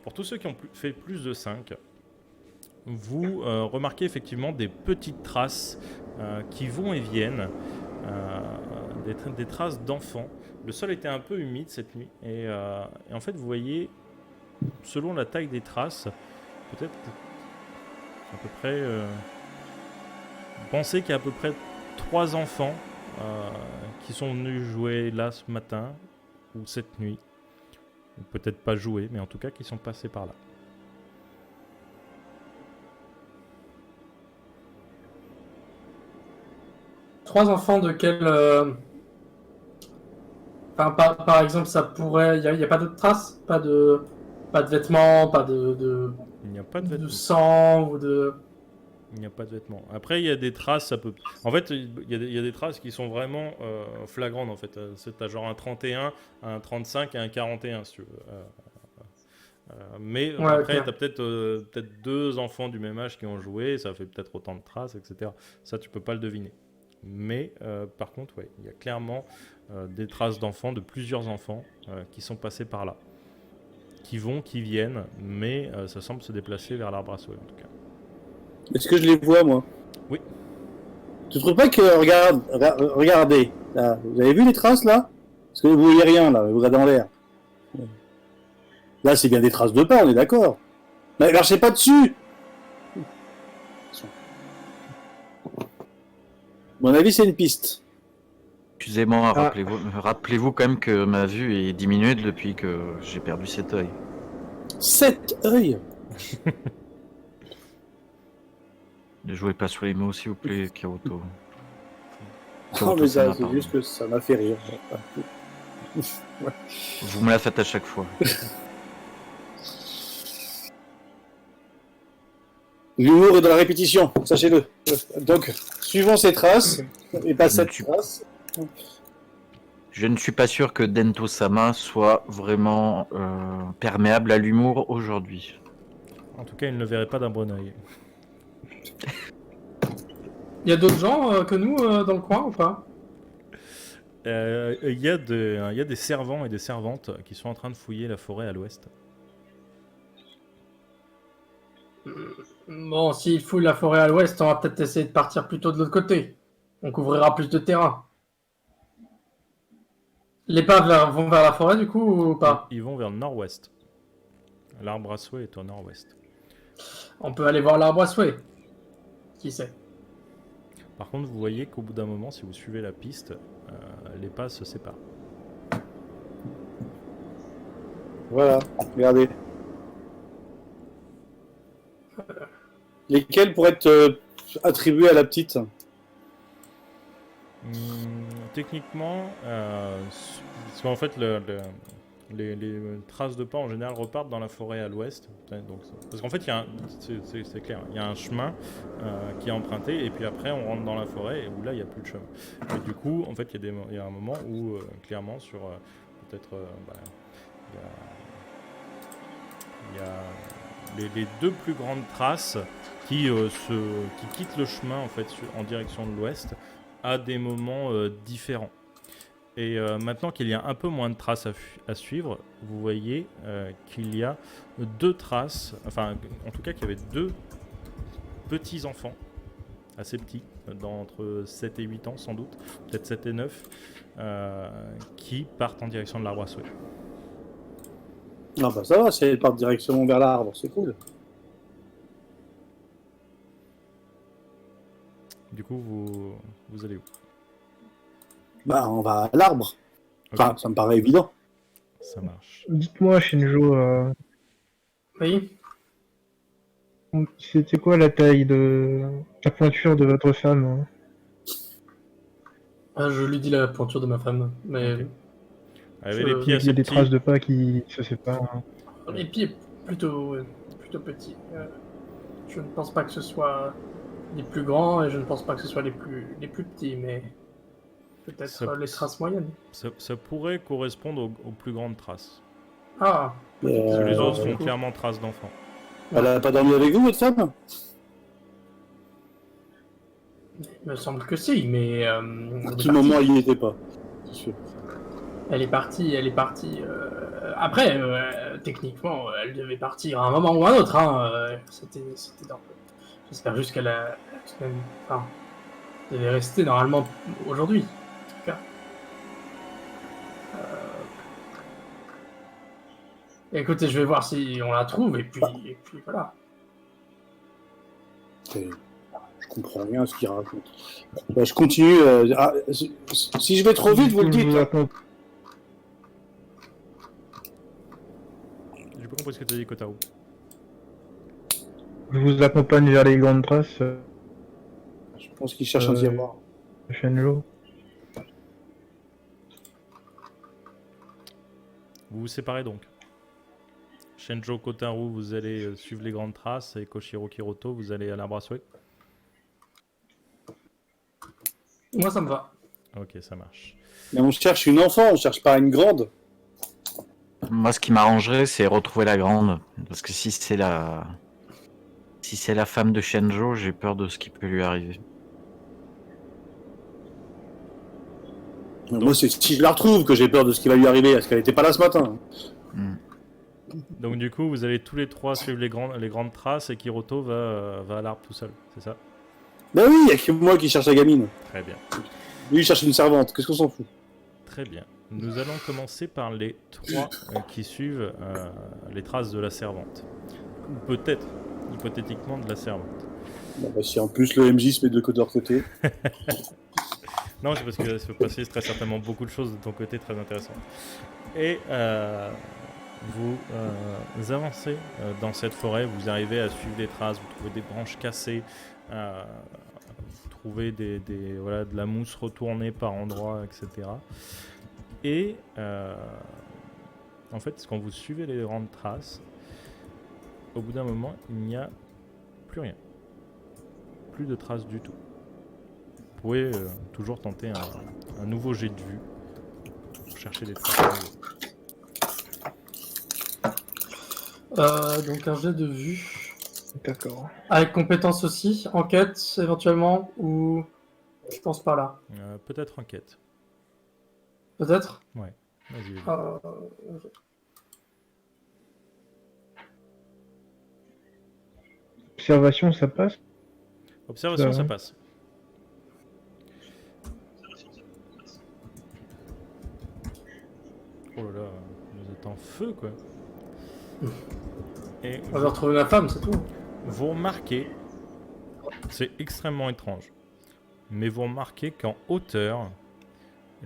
Speaker 1: Pour tous ceux qui ont fait plus de 5, vous remarquez effectivement des petites traces qui vont et viennent, des traces d'enfants. Le sol était un peu humide cette nuit et en fait vous voyez, selon la taille des traces, peut-être à peu près, vous pensez qu'il y a à peu près 3 enfants qui sont venus jouer là ce matin ou cette nuit. Ou peut-être pas jouer, mais en tout cas qui sont passés par là.
Speaker 3: Trois enfants de quel... Enfin, par exemple, ça pourrait... Il n'y a pas d'autres traces? Pas de vêtements, pas
Speaker 1: Il n'y a pas de
Speaker 3: de
Speaker 1: vêtements.
Speaker 3: sang ou de...
Speaker 1: Il n'y a pas de vêtements. Après, il y a des traces, ça peut... En fait, il y a des traces qui sont vraiment flagrantes, en fait. T'as genre un 31, un 35 et un 41, si tu veux. Mais
Speaker 3: Ouais,
Speaker 1: après,
Speaker 3: ok.
Speaker 1: t'as peut-être 2 enfants du même âge qui ont joué, ça fait peut-être autant de traces, etc. Ça, tu peux pas le deviner. Mais par contre, ouais, il y a clairement des traces d'enfants, de plusieurs enfants qui sont passés par là. Qui vont, qui viennent, mais ça semble se déplacer vers l'arbre à sauver, en tout cas.
Speaker 5: Est-ce que je les vois, moi?
Speaker 1: Oui.
Speaker 5: Tu trouves pas que... regardez, là, vous avez vu les traces, là? Parce que vous voyez rien, là, vous regardez en l'air. Là, c'est bien des traces de pas, on est d'accord. Mais marchez pas dessus! À mon avis, c'est une piste.
Speaker 2: Excusez-moi,
Speaker 4: Ah.
Speaker 2: rappelez-vous quand même que ma vue est diminuée depuis que j'ai perdu cet œil.
Speaker 5: 7 œils!
Speaker 2: Ne jouez pas sur les mots, s'il vous plaît, Kiroto.
Speaker 5: Non, mais ça,
Speaker 2: Sama,
Speaker 5: c'est
Speaker 2: pardon.
Speaker 5: juste que ça m'a fait rire.
Speaker 2: Vous me la faites à chaque fois.
Speaker 5: L'humour est dans la répétition, sachez-le. Donc, suivons ces traces, et pas cette
Speaker 2: Tu-
Speaker 5: trace.
Speaker 2: Je ne suis pas sûr que Dento Sama soit vraiment perméable à l'humour aujourd'hui.
Speaker 1: En tout cas, il ne le verrait pas d'un bon oeil.
Speaker 3: Il y a d'autres gens que nous dans le coin ou pas?
Speaker 1: Il y a des servants et des servantes qui sont en train de fouiller la forêt à l'ouest.
Speaker 3: Bon, s'il fouille la forêt à l'ouest, on va peut-être essayer de partir plutôt de l'autre côté. On couvrira plus de terrain. Les pas vont vers la forêt du coup ou pas?
Speaker 1: Ils vont vers le nord-ouest. L'arbre à souhait est au nord-ouest.
Speaker 3: On peut aller voir l'arbre à souhait. Qui sait?
Speaker 1: Par contre, vous voyez qu'au bout d'un moment, si vous suivez la piste, les pas se séparent.
Speaker 5: Voilà, regardez. Lesquels pourraient être attribués à la petite?
Speaker 1: Techniquement, parce qu'en fait, les traces de pas en général repartent dans la forêt à l'ouest. Donc, parce qu'en fait, c'est clair, il y a un chemin qui est emprunté et puis après on rentre dans la forêt et où là il n'y a plus de chemin. Et du coup, en fait, il y a un moment où clairement sur peut-être il y a les deux plus grandes traces qui quittent le chemin en fait en direction de l'ouest à des moments différents. Et maintenant qu'il y a un peu moins de traces à suivre, vous voyez qu'il y a deux traces, enfin en tout cas qu'il y avait deux petits enfants, assez petits, entre 7 et 8 ans sans doute, peut-être 7 et 9, qui partent en direction de l'arbre à souhait.
Speaker 5: Ah bah ça va, si elle part directement vers l'arbre, c'est cool.
Speaker 1: Du coup, vous allez où?
Speaker 5: Bah on va à l'arbre. Enfin,
Speaker 1: Ok,
Speaker 5: ça me paraît évident.
Speaker 1: ça marche.
Speaker 4: Dites-moi, Shinjo,
Speaker 3: Oui.
Speaker 4: c'était quoi la taille de la pointure de votre femme, hein?
Speaker 3: Ah, je lui dis la pointure de ma femme, mais
Speaker 1: Ok. Elle avait
Speaker 3: Je-
Speaker 1: les pieds
Speaker 4: Il y
Speaker 1: assez
Speaker 4: a des
Speaker 1: petits.
Speaker 4: traces de pas qui se séparent, hein.
Speaker 3: les pieds plutôt petits. Je ne pense pas que ce soit les plus grands et je ne pense pas que ce soit les plus petits, mais peut-être
Speaker 1: Ça-
Speaker 3: les traces moyennes.
Speaker 1: Ça pourrait correspondre aux plus grandes traces.
Speaker 3: Ah,
Speaker 1: Parce que les
Speaker 5: Euh,
Speaker 1: autres
Speaker 3: du
Speaker 1: font
Speaker 3: coup.
Speaker 1: clairement traces d'enfants.
Speaker 5: Elle a pas dormi avec vous, votre femme?
Speaker 3: Il me semble que si, mais
Speaker 5: À tout moment, elle n'y était pas. C'est sûr.
Speaker 3: elle est partie. Après, techniquement, elle devait partir à un moment ou à un autre. Hein. C'était dans. J'espère juste qu'elle a. Enfin, elle devait rester normalement aujourd'hui. En tout cas. Écoutez, je vais voir si on la trouve et puis voilà.
Speaker 5: Je comprends rien à ce qu'il raconte. Bah, je continue. Si je vais trop vite, vous le
Speaker 4: Je
Speaker 5: dites.
Speaker 4: vous
Speaker 5: Hein.
Speaker 4: accompagne.
Speaker 1: J'ai pas compris ce que tu as dit, Kotaro.
Speaker 4: Je vous accompagne vers les grandes traces,
Speaker 5: Je pense qu'il cherche un tiroir.
Speaker 4: Shinjo.
Speaker 1: Vous vous séparez donc. Shinjo, Kotaro, vous allez suivre les grandes traces, et Koshiro, Kiroto, vous allez à l'arbre à souhait.
Speaker 3: Moi, ça me va.
Speaker 1: Ok, ça marche.
Speaker 5: Mais on cherche une enfant, on cherche pas une grande.
Speaker 2: Moi, ce qui m'arrangerait, c'est retrouver la grande. Parce que si c'est la femme de Shinjo, j'ai peur de ce qui peut lui arriver.
Speaker 5: Moi, c'est si je la retrouve que j'ai peur de ce qui va lui arriver, parce qu'elle était pas là ce matin.
Speaker 2: Hmm.
Speaker 1: Donc du coup, vous allez tous les trois suivre les grandes traces, et Kiroto va à l'arbre tout seul, c'est ça?
Speaker 5: Ben oui, il y a que moi qui cherche la gamine.
Speaker 1: Très bien.
Speaker 5: Lui, il cherche une servante. Qu'est-ce qu'on s'en fout?
Speaker 1: Très bien. Nous allons commencer par les trois qui suivent les traces de la servante. Ou peut-être, hypothétiquement, de la servante.
Speaker 5: Bon, bah, si en plus le MJ se met de leur côté.
Speaker 1: Non, c'est parce que ça peut passer très certainement beaucoup de choses de ton côté très intéressantes. Et vous avancez dans cette forêt, vous arrivez à suivre des traces, vous trouvez des branches cassées, vous trouvez voilà, de la mousse retournée par endroits, etc. Et en fait, quand vous suivez les grandes traces, au bout d'un moment, il n'y a plus rien. Plus de traces du tout. Vous pouvez toujours tenter un nouveau jet de vue pour chercher des traces.
Speaker 3: Donc un jet de vue.
Speaker 4: D'accord.
Speaker 3: Avec compétence aussi, enquête éventuellement, ou je pense pas là.
Speaker 1: Peut-être enquête.
Speaker 3: Peut-être.
Speaker 1: Ouais, vas-y.
Speaker 4: Observation, ça passe?
Speaker 1: Observation,
Speaker 4: Ça
Speaker 1: ça
Speaker 4: va.
Speaker 1: passe. Oh là là, vous êtes en feu quoi. Et
Speaker 3: On va retrouver ma femme, c'est tout.
Speaker 1: vous remarquez, c'est extrêmement étrange, mais vous remarquez qu'en hauteur,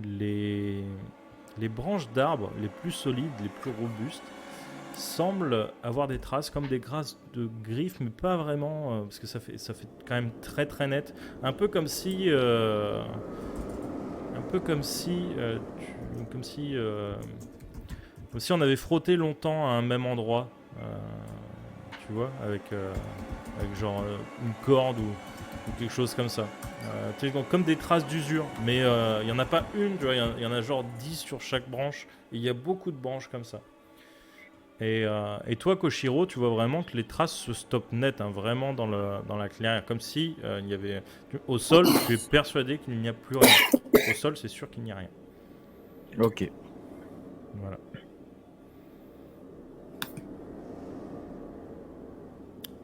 Speaker 1: les branches d'arbres les plus solides, les plus robustes, semblent avoir des traces comme des traces de griffes, mais pas vraiment, parce que ça fait quand même très très net, un peu comme si comme si on avait frotté longtemps à un même endroit, tu vois, avec genre une corde ou quelque chose comme ça. Tu sais, donc, comme des traces d'usure, mais il n'y en a pas une, tu vois, il y en a genre 10 sur chaque branche, et il y a beaucoup de branches comme ça. Et toi, Koshiro, tu vois vraiment que les traces se stoppent net, hein, vraiment dans la clairière, comme si il y avait... Au sol, tu es persuadé qu'il n'y a plus rien. Au sol, c'est sûr qu'il n'y a rien.
Speaker 2: Ok.
Speaker 1: Voilà.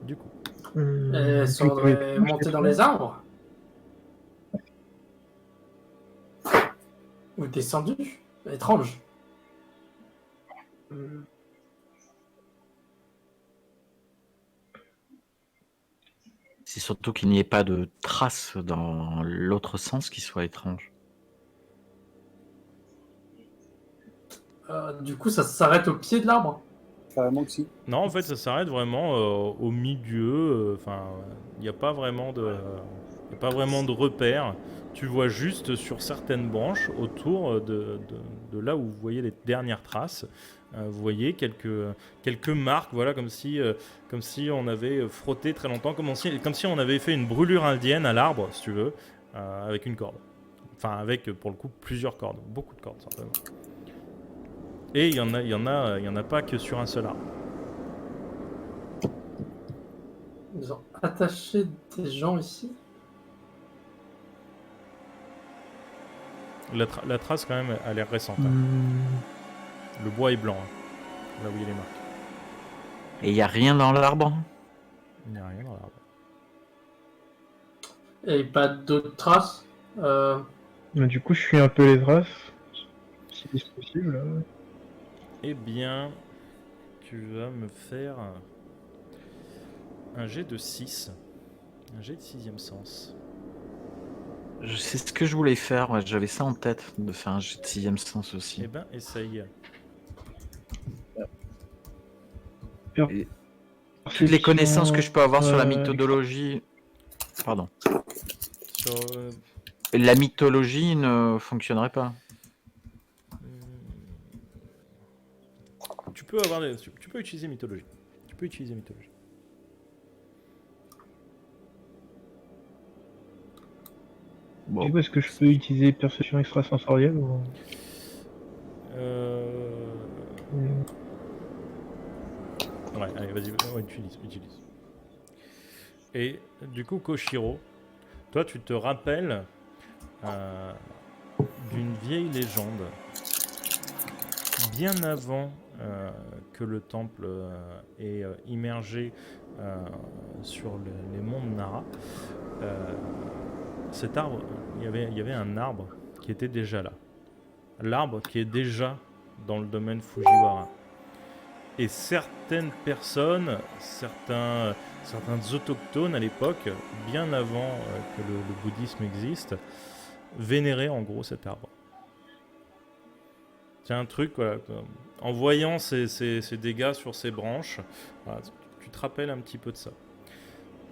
Speaker 1: Du coup.
Speaker 3: Et ça aurait monté dans les arbres? Ou descendu? Étrange.
Speaker 2: C'est surtout qu'il n'y ait pas de traces dans l'autre sens qui soit étrange.
Speaker 3: Du coup, ça s'arrête au pied de l'arbre?
Speaker 5: Carrément que si.
Speaker 1: Non, en fait, ça s'arrête vraiment au milieu. Enfin, il n'y a pas vraiment de... Il n'y a pas vraiment de repère. Tu vois juste sur certaines branches autour de là où vous voyez les dernières traces. Vous voyez quelques marques, voilà, comme si on avait frotté très longtemps, comme si on avait fait une brûlure indienne à l'arbre, si tu veux, avec une corde. Enfin, avec pour le coup plusieurs cordes, beaucoup de cordes certainement. Et il y en a pas que sur un seul arbre.
Speaker 3: Ils ont attaché des gens ici?
Speaker 1: La trace quand même a l'air récente, hein. Le bois est blanc, hein, là où il y a les marques.
Speaker 2: Et il n'y a rien dans l'arbre?
Speaker 1: Il n'y a rien dans l'arbre.
Speaker 3: Et pas d'autres traces?
Speaker 4: Du coup, je suis un peu les traces. Si c'est possible.
Speaker 1: Eh bien, tu vas me faire un jet de 6. Un jet de 6e sens.
Speaker 2: Je sais ce que je voulais faire, ouais, j'avais ça en tête, de faire un jet de 6e sens aussi.
Speaker 1: Eh ben, essaye.
Speaker 2: Toutes les connaissances que je peux avoir sur la
Speaker 4: Euh,
Speaker 2: mythologie... Pardon.
Speaker 1: Sur,
Speaker 2: La mythologie ne fonctionnerait pas.
Speaker 1: tu peux utiliser mythologie. Tu peux utiliser mythologie.
Speaker 2: Bon.
Speaker 4: Du coup, est-ce que je peux utiliser perception extrasensorielle ou...
Speaker 1: Ouais, allez, vas-y, ouais, utilise. Et du coup, Koshiro, toi, tu te rappelles d'une vieille légende, bien avant que le temple ait immergé sur les monts de Nara. Cet arbre, il y avait un arbre qui était déjà là. L'arbre qui est déjà dans le domaine Fujiwara. Et certaines personnes, certains autochtones à l'époque, bien avant que le bouddhisme existe, vénéraient en gros cet arbre. C'est un truc, voilà, en voyant ces dégâts sur ces branches, voilà, tu te rappelles un petit peu de ça.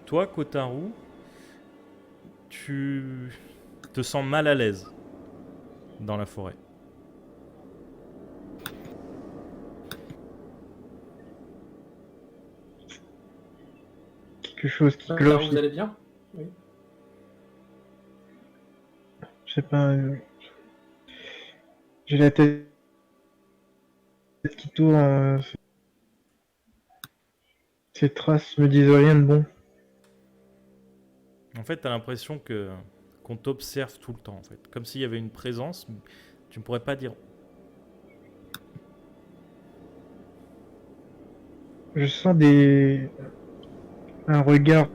Speaker 1: Toi, Kotaru, tu te sens mal à l'aise dans la forêt.
Speaker 4: Quelque chose qui
Speaker 3: Là,
Speaker 4: cloche.
Speaker 3: vous allez bien? Oui.
Speaker 4: Je sais pas. J'ai la tête qui tourne. Ces traces me disent rien de bon.
Speaker 1: En fait, tu as l'impression qu'on t'observe tout le temps, en fait. Comme s'il y avait une présence, tu ne pourrais pas dire.
Speaker 4: Je sens un regard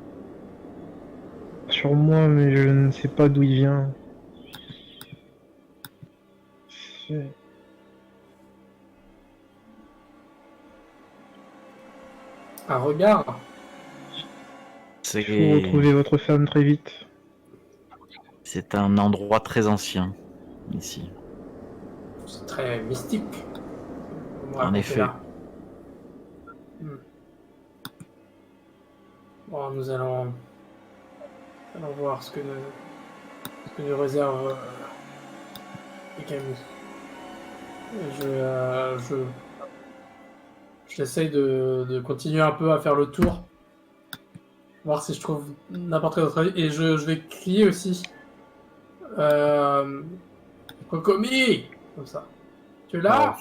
Speaker 4: sur moi, mais je ne sais pas d'où il vient.
Speaker 3: Un regard?
Speaker 4: Il faut retrouver votre femme très vite.
Speaker 2: C'est un endroit très ancien, ici.
Speaker 3: C'est très mystique.
Speaker 2: En effet.
Speaker 3: Là. Bon, nous allons voir ce que nous réserve les Camus. J'essaye de continuer un peu à faire le tour, voir si je trouve n'importe quel autre avis, et je vais crier aussi. Kokomi! Comme ça. Tu es là?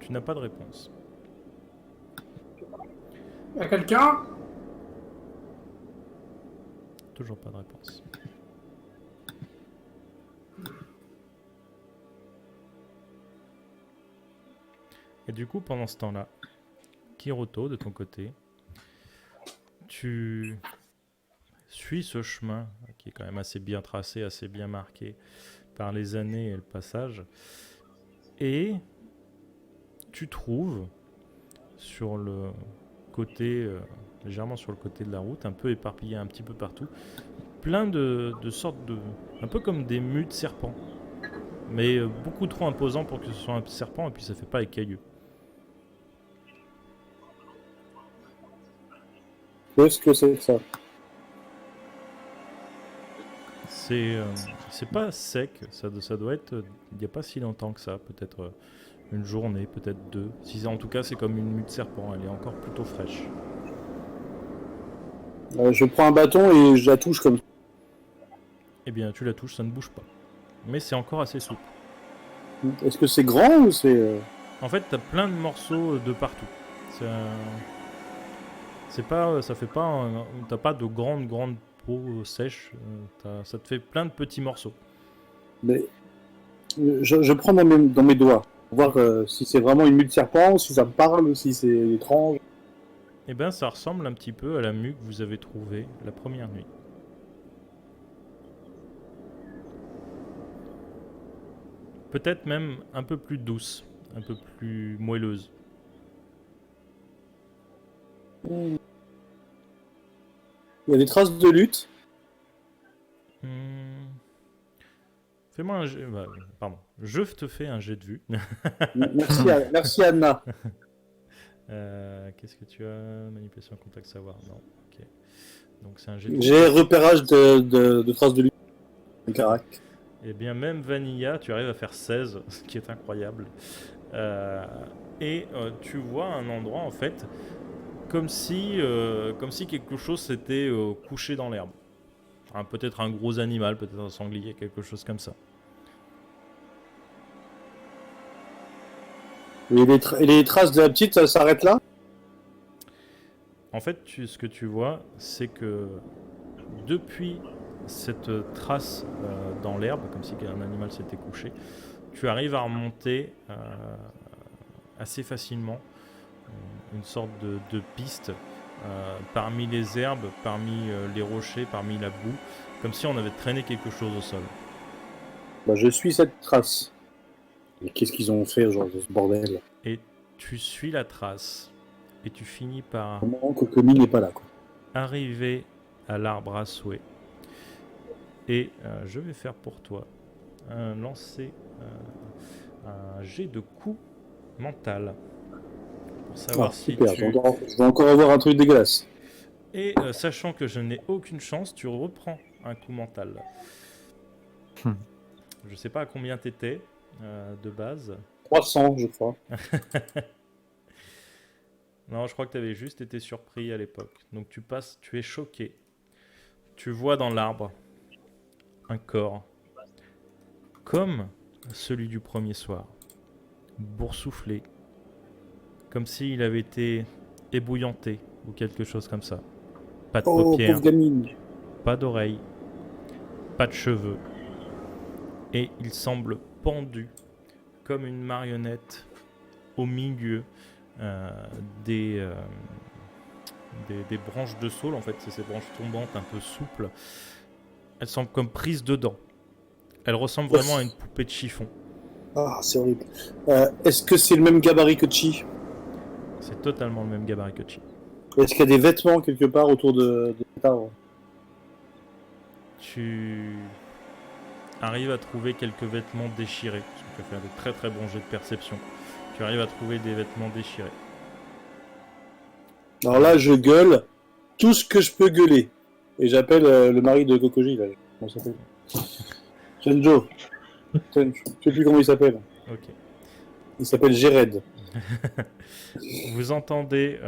Speaker 1: Tu n'as pas de réponse.
Speaker 3: Y'a quelqu'un?
Speaker 1: Toujours pas de réponse. Et du coup, pendant ce temps-là, Kiroto, de ton côté, tu suis ce chemin qui est quand même assez bien tracé, assez bien marqué par les années et le passage, et tu trouves sur le côté, légèrement sur le côté de la route, un peu éparpillé un petit peu partout, plein de sortes de... un peu comme des mues de serpents, mais beaucoup trop imposants pour que ce soit un serpent, et puis ça fait pas écailleux.
Speaker 5: Qu'est-ce que c'est que ça?
Speaker 1: C'est pas sec, ça doit être il n'y a pas si longtemps que ça, peut-être une journée, peut-être deux. Si, en tout cas, c'est comme une mue de serpent, elle est encore plutôt fraîche.
Speaker 5: Je prends un bâton et je la touche comme ça.
Speaker 1: Eh bien, tu la touches, ça ne bouge pas. Mais c'est encore assez souple.
Speaker 5: Est-ce que c'est grand ou c'est...
Speaker 1: En fait, t'as plein de morceaux de partout. C'est pas, ça fait pas, t'as pas de grande peau sèche. Ça te fait plein de petits morceaux.
Speaker 5: Mais je prends dans mes doigts, pour voir si c'est vraiment une mue de serpent, si ça me parle, si c'est étrange.
Speaker 1: Eh ben, ça ressemble un petit peu à la mue que vous avez trouvée la première nuit. Peut-être même un peu plus douce, un peu plus moelleuse.
Speaker 5: Il y a des traces de lutte.
Speaker 1: Fais-moi un jet. Pardon. Je te fais un jet de vue.
Speaker 5: Merci Anna.
Speaker 1: Qu'est-ce que tu as? Manipulation, contact, savoir. Non. Ok. Donc c'est un jet de vue.
Speaker 5: J'ai repérage de traces de lutte. Carac.
Speaker 1: Eh bien, même Vanilla, tu arrives à faire 16, ce qui est incroyable. Tu vois un endroit, en fait, comme si quelque chose s'était couché dans l'herbe. Peut-être un gros animal, peut-être un sanglier, quelque chose comme ça.
Speaker 5: Et les traces de la petite, ça s'arrête là?
Speaker 1: En fait, ce que tu vois, c'est que depuis cette trace dans l'herbe, comme si un animal s'était couché, tu arrives à remonter assez facilement une sorte de piste parmi les herbes, parmi les rochers, parmi la boue, comme si on avait traîné quelque chose au sol.
Speaker 5: Bah, je suis cette trace. Mais qu'est-ce qu'ils ont fait, genre, de ce bordel?
Speaker 1: Et tu suis la trace, et tu finis par
Speaker 5: Comment Kokomi n'est pas là, quoi.
Speaker 1: arriver à l'arbre à souhait. Et je vais faire pour toi lancer un jet de coup mental. Pour savoir si
Speaker 5: super,
Speaker 1: tu...
Speaker 5: je vais encore avoir un truc dégueulasse.
Speaker 1: Et sachant que je n'ai aucune chance, tu reprends un coup mental. Je sais pas à combien t'étais de base.
Speaker 5: 300, je crois.
Speaker 1: Non, je crois que tu avais juste été surpris à l'époque. Donc tu es choqué. Tu vois dans l'arbre un corps comme celui du premier soir, boursouflé, comme s'il avait été ébouillanté ou quelque chose comme ça. Pas de paupières,
Speaker 5: pauvre gamine.
Speaker 1: pas d'oreilles, pas de cheveux. Et il semble pendu comme une marionnette au milieu des branches de saule. En fait, c'est ces branches tombantes un peu souples. Elles semblent comme prises dedans. Elles ressemblent vraiment à une poupée de chiffon.
Speaker 5: Ah, c'est horrible. Est-ce que c'est le même gabarit que Chi?
Speaker 1: C'est totalement le même gabarit que Chi.
Speaker 5: Est-ce qu'il y a des vêtements quelque part autour de cet arbre?
Speaker 1: Tu arrives à trouver quelques vêtements déchirés. Parce que tu as fait de très très bons jets de perception. Tu arrives à trouver des vêtements déchirés.
Speaker 5: Alors là, je gueule tout ce que je peux gueuler. Et j'appelle le mari de Kokoji, là. Comment ça s'appelle? Shenjo. Je sais plus comment il s'appelle.
Speaker 1: Ok.
Speaker 5: Il s'appelle Jéred.
Speaker 1: Vous entendez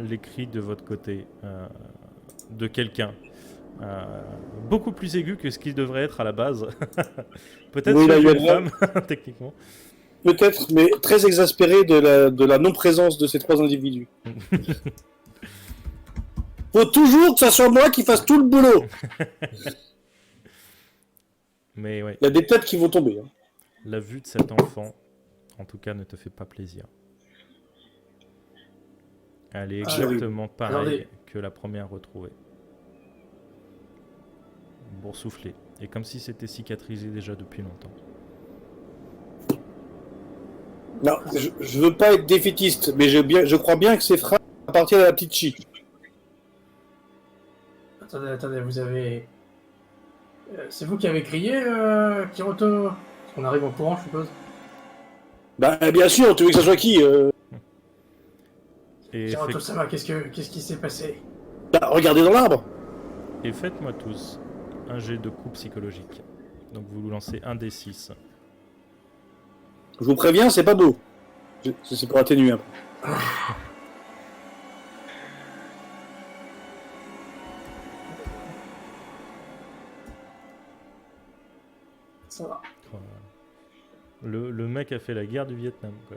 Speaker 1: les cris de votre côté de quelqu'un. Beaucoup plus aigu que ce qu'il devrait être à la base. Peut-être
Speaker 5: Oui,
Speaker 1: celui
Speaker 5: là,
Speaker 1: d'une femme, techniquement.
Speaker 5: peut-être, mais très exaspéré de la non-présence de ces 3 individus. Faut toujours que ça soit moi qui fasse tout le boulot.
Speaker 1: Mais ouais,
Speaker 5: Il y a des têtes qui vont tomber. Hein.
Speaker 1: la vue de cet enfant, en tout cas, ne te fait pas plaisir. Elle est
Speaker 3: Ah,
Speaker 1: exactement pareille
Speaker 3: Attendez.
Speaker 1: que la première retrouvée. Boursouflée. Et comme si c'était cicatrisé déjà depuis longtemps.
Speaker 5: Non, je veux pas être défaitiste, mais je crois bien que ces phrases appartiennent à la petite Chi.
Speaker 3: Attendez, vous avez... c'est vous qui avez crié, Kiroto? Parce qu'on arrive en courant, je suppose.
Speaker 5: Bah, bien sûr, tu veux que ça soit qui
Speaker 1: Et,
Speaker 3: Kiroto-sama, qu'est-ce qui s'est passé?
Speaker 5: Bah, regardez dans l'arbre.
Speaker 1: et faites-moi tous un jet de coup psychologique. Donc vous lancez un des 6.
Speaker 5: Je vous préviens, c'est pas beau. C'est pour atténuer un peu.
Speaker 3: Ça va.
Speaker 1: Le mec a fait la guerre du Vietnam, quoi.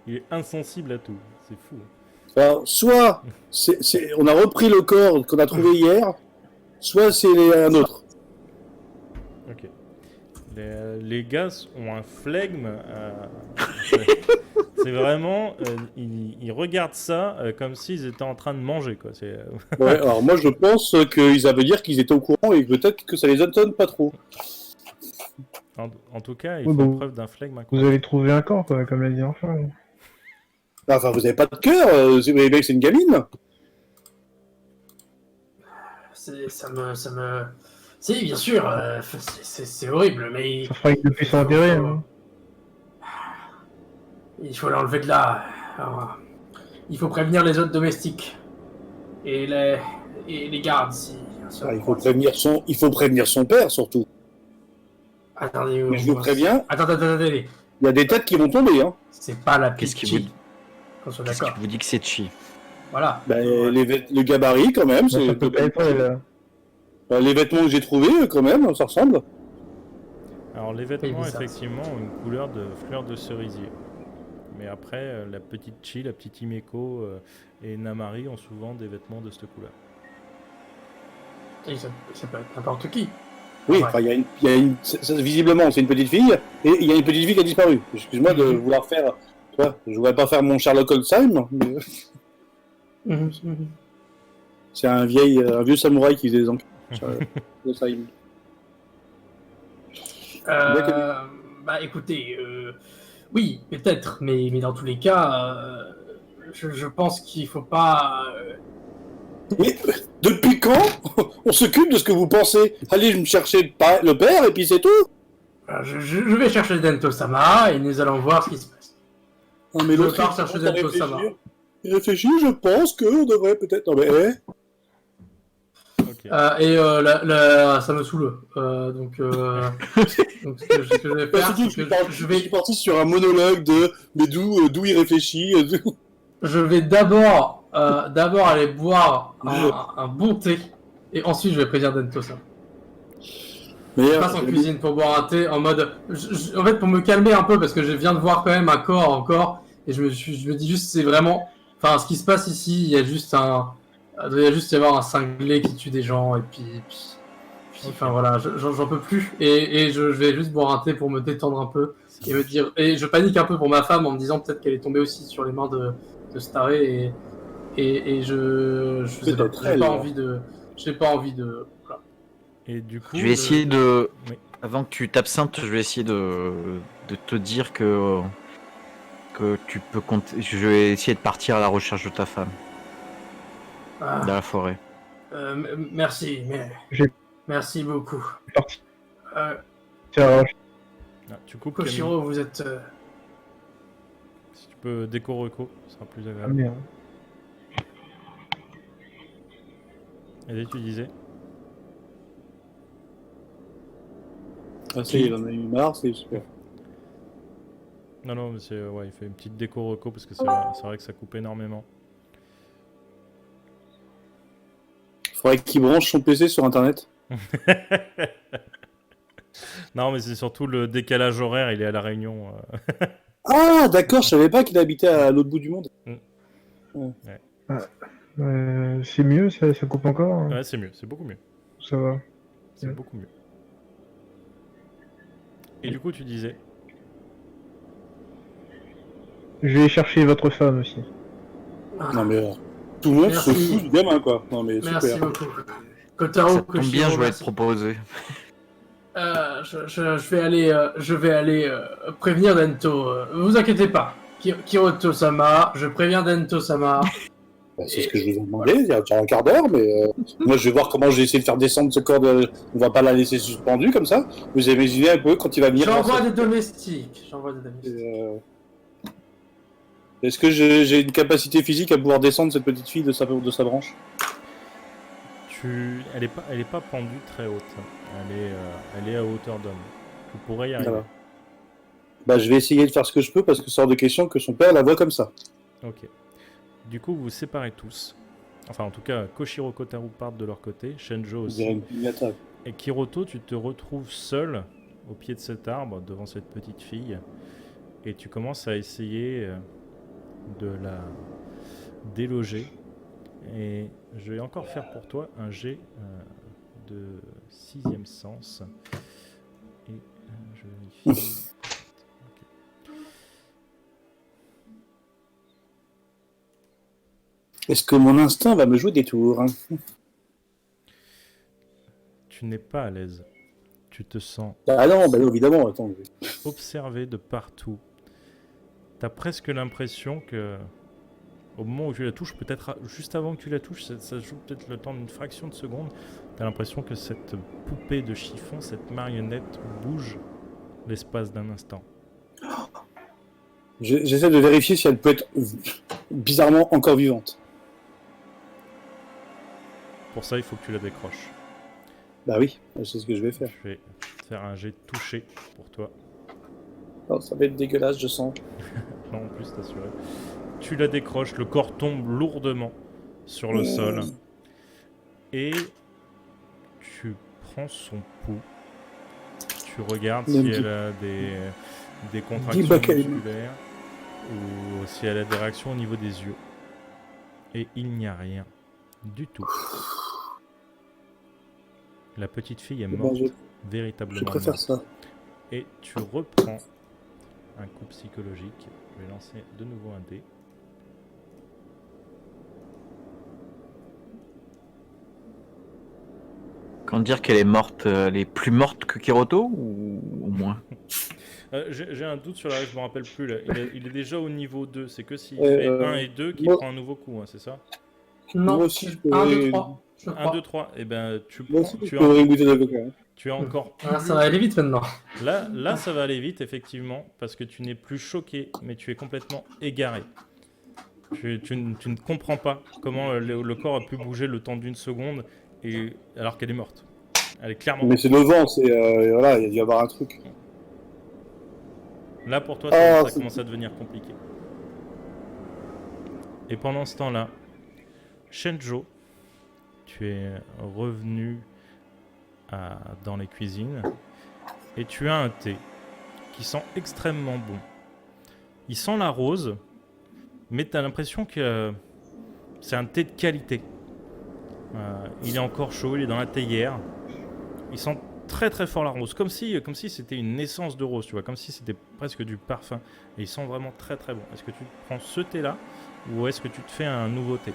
Speaker 1: Il est insensible à tout. C'est fou.
Speaker 5: Alors, soit on a repris le corps qu'on a trouvé hier, soit c'est un autre.
Speaker 1: Ok. Les gars ont un flegme. C'est vraiment. Ils regardent ça comme s'ils étaient en train de manger, quoi.
Speaker 5: Ouais, alors moi je pense que ça veut dire qu'ils étaient au courant et peut-être que ça les étonne pas trop.
Speaker 1: En tout cas, ils
Speaker 4: Oui,
Speaker 1: font
Speaker 4: bon.
Speaker 1: preuve d'un flegme
Speaker 4: Vous
Speaker 1: incroyable.
Speaker 4: avez trouvé un corps, quoi, comme l'a dit enfin.
Speaker 5: Enfin, vous avez pas de cœur, les mecs, c'est une gamine.
Speaker 3: Ça me... Si, bien sûr, c'est horrible, mais...
Speaker 4: Ça fera que depuis son enterré. Hein.
Speaker 3: Il faut l'enlever de là. Alors, il faut prévenir les autres domestiques. Et les gardes, si...
Speaker 5: Ah, il faut prévenir son père surtout.
Speaker 3: Attendez,
Speaker 5: Mais je vous préviens,
Speaker 3: Attendez.
Speaker 5: il y a des têtes qui vont tomber. Hein.
Speaker 3: C'est pas la
Speaker 2: Qu'est-ce
Speaker 3: petite
Speaker 2: qui vous-
Speaker 3: Chi. Qu'on soit
Speaker 2: Qu'est-ce qui
Speaker 3: d'accord.
Speaker 2: vous dit que c'est Chi?
Speaker 3: Voilà.
Speaker 5: Bah, le gabarit quand même,
Speaker 4: Bon, ça peut pas être elle.
Speaker 5: les vêtements que j'ai trouvés quand même, ça ressemble.
Speaker 1: Alors les vêtements,
Speaker 3: Oui, ça.
Speaker 1: effectivement, ont une couleur de fleur de cerisier. Mais après, la petite Chi, la petite Himeko et Namari ont souvent des vêtements de cette couleur.
Speaker 3: Et ça peut être n'importe qui.
Speaker 5: Oui,
Speaker 3: Ouais.
Speaker 5: enfin, visiblement c'est une petite fille et il y a une petite fille qui a disparu. Excuse-moi de vouloir faire, tu vois, je voudrais pas faire mon Sherlock Holmes, mais c'est un vieux samouraï qui faisait des enquêtes.
Speaker 3: Bah écoutez, oui, peut-être, mais dans tous les cas, je pense qu'il faut pas...
Speaker 5: Mais depuis quand on s'occupe de ce que vous pensez? Allez me chercher le père et puis c'est tout.
Speaker 3: je vais chercher Dento-sama et nous allons voir ce qui se passe.
Speaker 5: Non, mais
Speaker 3: Je
Speaker 5: l'autre,
Speaker 3: pars
Speaker 5: il
Speaker 3: chercher
Speaker 5: commence à
Speaker 3: Dento-sama.
Speaker 5: réfléchir. Il réfléchit, je pense qu'on devrait peut-être... Non mais,
Speaker 1: Ok.
Speaker 3: Ça me saoule. Donc ce que je vais faire,
Speaker 5: surtout,
Speaker 3: c'est que
Speaker 5: je suis parti sur un monologue de mais d'où il réfléchit.
Speaker 3: je vais d'abord aller boire un bon thé et ensuite je vais prévenir Dento-sama.
Speaker 5: Mais,
Speaker 3: Je passe en cuisine pour boire un thé en mode... en fait, pour me calmer un peu, parce que je viens de voir quand même un corps encore, et je me dis juste, c'est vraiment... Enfin, ce qui se passe ici, il y a juste il doit y juste y avoir un cinglé qui tue des gens, et puis enfin voilà, j'en peux plus, et je vais juste boire un thé pour me détendre un peu, et me dire... Et je panique un peu pour ma femme en me disant peut-être qu'elle est tombée aussi sur les mains de Staré, et je sais pas,
Speaker 5: Peut-être elle,
Speaker 3: j'ai pas envie de... Voilà.
Speaker 1: Et du coup,
Speaker 2: Je vais essayer de.
Speaker 1: Oui.
Speaker 2: Avant que tu t'absentes, je vais essayer de te dire que tu peux compter. Je vais essayer de partir à la recherche de ta femme
Speaker 3: Ah.
Speaker 2: dans la forêt.
Speaker 3: Merci,
Speaker 4: J'ai-
Speaker 3: merci beaucoup.
Speaker 4: Parti.
Speaker 3: Euh,
Speaker 1: tu coupes Camille.
Speaker 3: Koshiro, vous êtes...
Speaker 1: Si tu peux déco-reco, ce sera plus
Speaker 4: Ah,
Speaker 1: agréable.
Speaker 4: merde.
Speaker 1: Et tu disais
Speaker 5: Ah, ça y est, il en a eu marre, c'est super.
Speaker 1: Non, mais c'est ouais, il fait une petite déco-reco parce que c'est vrai que ça coupe énormément.
Speaker 5: Faudrait qu'il branche son PC sur internet.
Speaker 1: Non, mais c'est surtout le décalage horaire, il est à La Réunion.
Speaker 5: Ah, d'accord, je savais pas qu'il habitait à l'autre bout du monde.
Speaker 4: C'est mieux, ça coupe encore hein.
Speaker 1: Ouais, c'est mieux, c'est beaucoup mieux.
Speaker 4: Ça va.
Speaker 1: C'est
Speaker 4: Ouais.
Speaker 1: beaucoup mieux. Et du coup, tu disais
Speaker 4: Je vais chercher votre femme aussi.
Speaker 5: Non, mais tout le monde se
Speaker 3: Merci.
Speaker 5: fout du gamin, quoi. Non, mais
Speaker 3: Merci
Speaker 5: super.
Speaker 3: beaucoup. Kotaro,
Speaker 2: Ça tombe bien,
Speaker 3: Koshiro,
Speaker 2: je vais être
Speaker 3: merci.
Speaker 2: proposé.
Speaker 3: Je vais aller prévenir Dento. Vous inquiétez pas. Kiroto-sama, je préviens Dento-sama.
Speaker 5: Bah, c'est ce que je vous ai demandé il y a déjà un quart d'heure, mais moi je vais voir comment j'ai essayé de faire descendre ce corps. On va pas la laisser suspendue comme ça. Vous imaginez un peu quand il va venir.
Speaker 3: J'envoie des domestiques. J'envoie des domestiques.
Speaker 5: Est-ce que j'ai une capacité physique à pouvoir descendre cette petite fille de sa branche?
Speaker 1: elle est pas pendue très haute. Elle est à hauteur d'homme. Tu pourrais y arriver.
Speaker 5: Voilà. Bah, je vais essayer de faire ce que je peux parce que c'est hors de question que son père la voie comme ça.
Speaker 1: Ok. Du coup, vous vous séparez tous. Enfin, en tout cas, Koshiro, Kotaro partent de leur côté, Shenjo
Speaker 5: Je
Speaker 1: aussi.
Speaker 5: dirais une attaque.
Speaker 1: Et Kiroto, tu te retrouves seul au pied de cet arbre devant cette petite fille et tu commences à essayer de la déloger. Et je vais encore faire pour toi un jet de 6e sens. Et je vérifie. Ok.
Speaker 5: Est-ce que mon instinct va me jouer des tours?
Speaker 1: Tu n'es pas à l'aise. Tu te sens
Speaker 5: Ah non, bah non, évidemment. Attends.
Speaker 1: observé de partout. T'as presque l'impression que au moment où tu la touches, peut-être juste avant que tu la touches, ça joue peut-être le temps d'une fraction de seconde, t'as l'impression que cette poupée de chiffon, cette marionnette bouge l'espace d'un instant.
Speaker 5: J'essaie de vérifier si elle peut être bizarrement encore vivante.
Speaker 1: Pour ça, il faut que tu la décroches.
Speaker 5: Bah oui, c'est ce que je vais faire.
Speaker 1: Je vais faire un jet de toucher pour toi.
Speaker 5: Oh, ça va être dégueulasse, je sens.
Speaker 1: Non, en plus, t'assurer. Tu la décroches, le corps tombe lourdement sur le sol. Et tu prends son pouls. Tu regardes si elle a des contractions musculaires ou si elle a des réactions au niveau des yeux. Et il n'y a rien du tout. La petite fille est morte, véritablement
Speaker 5: Je préfère
Speaker 1: morte.
Speaker 5: ça.
Speaker 1: Et tu reprends un coup psychologique. Je vais lancer de nouveau un dé.
Speaker 2: Quand dire qu'elle est morte, elle est plus morte que Kiroto ou au moins?
Speaker 1: J'ai un doute sur la règle, je me rappelle plus. Là. Il est déjà au niveau 2. C'est que s'il fait 1 et 2 qu'il
Speaker 5: moi-
Speaker 1: prend un nouveau coup, hein, c'est ça?
Speaker 3: Non,
Speaker 5: Moi aussi, je
Speaker 3: 1, 2,
Speaker 5: pourrais-
Speaker 3: 3. Je
Speaker 1: 1,
Speaker 3: crois.
Speaker 1: 2, 3. Et ben,
Speaker 5: Moi aussi, je pourrais une bouteille d'avocat.
Speaker 1: tu es encore
Speaker 3: Ah, ça va aller vite maintenant.
Speaker 1: Là, ça va aller vite, effectivement, parce que tu n'es plus choqué, mais tu es complètement égaré. Tu ne comprends pas comment le corps a pu bouger le temps d'une seconde, alors qu'elle est morte. Elle est clairement
Speaker 5: Mais
Speaker 1: morte.
Speaker 5: c'est le vent, voilà, il y a dû y avoir un truc.
Speaker 1: Là, pour toi,
Speaker 5: Ah,
Speaker 1: ça
Speaker 5: c'est-
Speaker 1: commence à devenir compliqué. Et pendant ce temps-là, Shenjo, tu es revenu dans les cuisines et tu as un thé qui sent extrêmement bon. Il sent la rose, mais tu as l'impression que c'est un thé de qualité. Il est encore chaud, il est dans la théière. Il sent très très fort la rose, comme si c'était une essence de rose, tu vois, comme si c'était presque du parfum. Et il sent vraiment très très bon. Est-ce que tu prends ce thé-là ou est-ce que tu te fais un nouveau thé?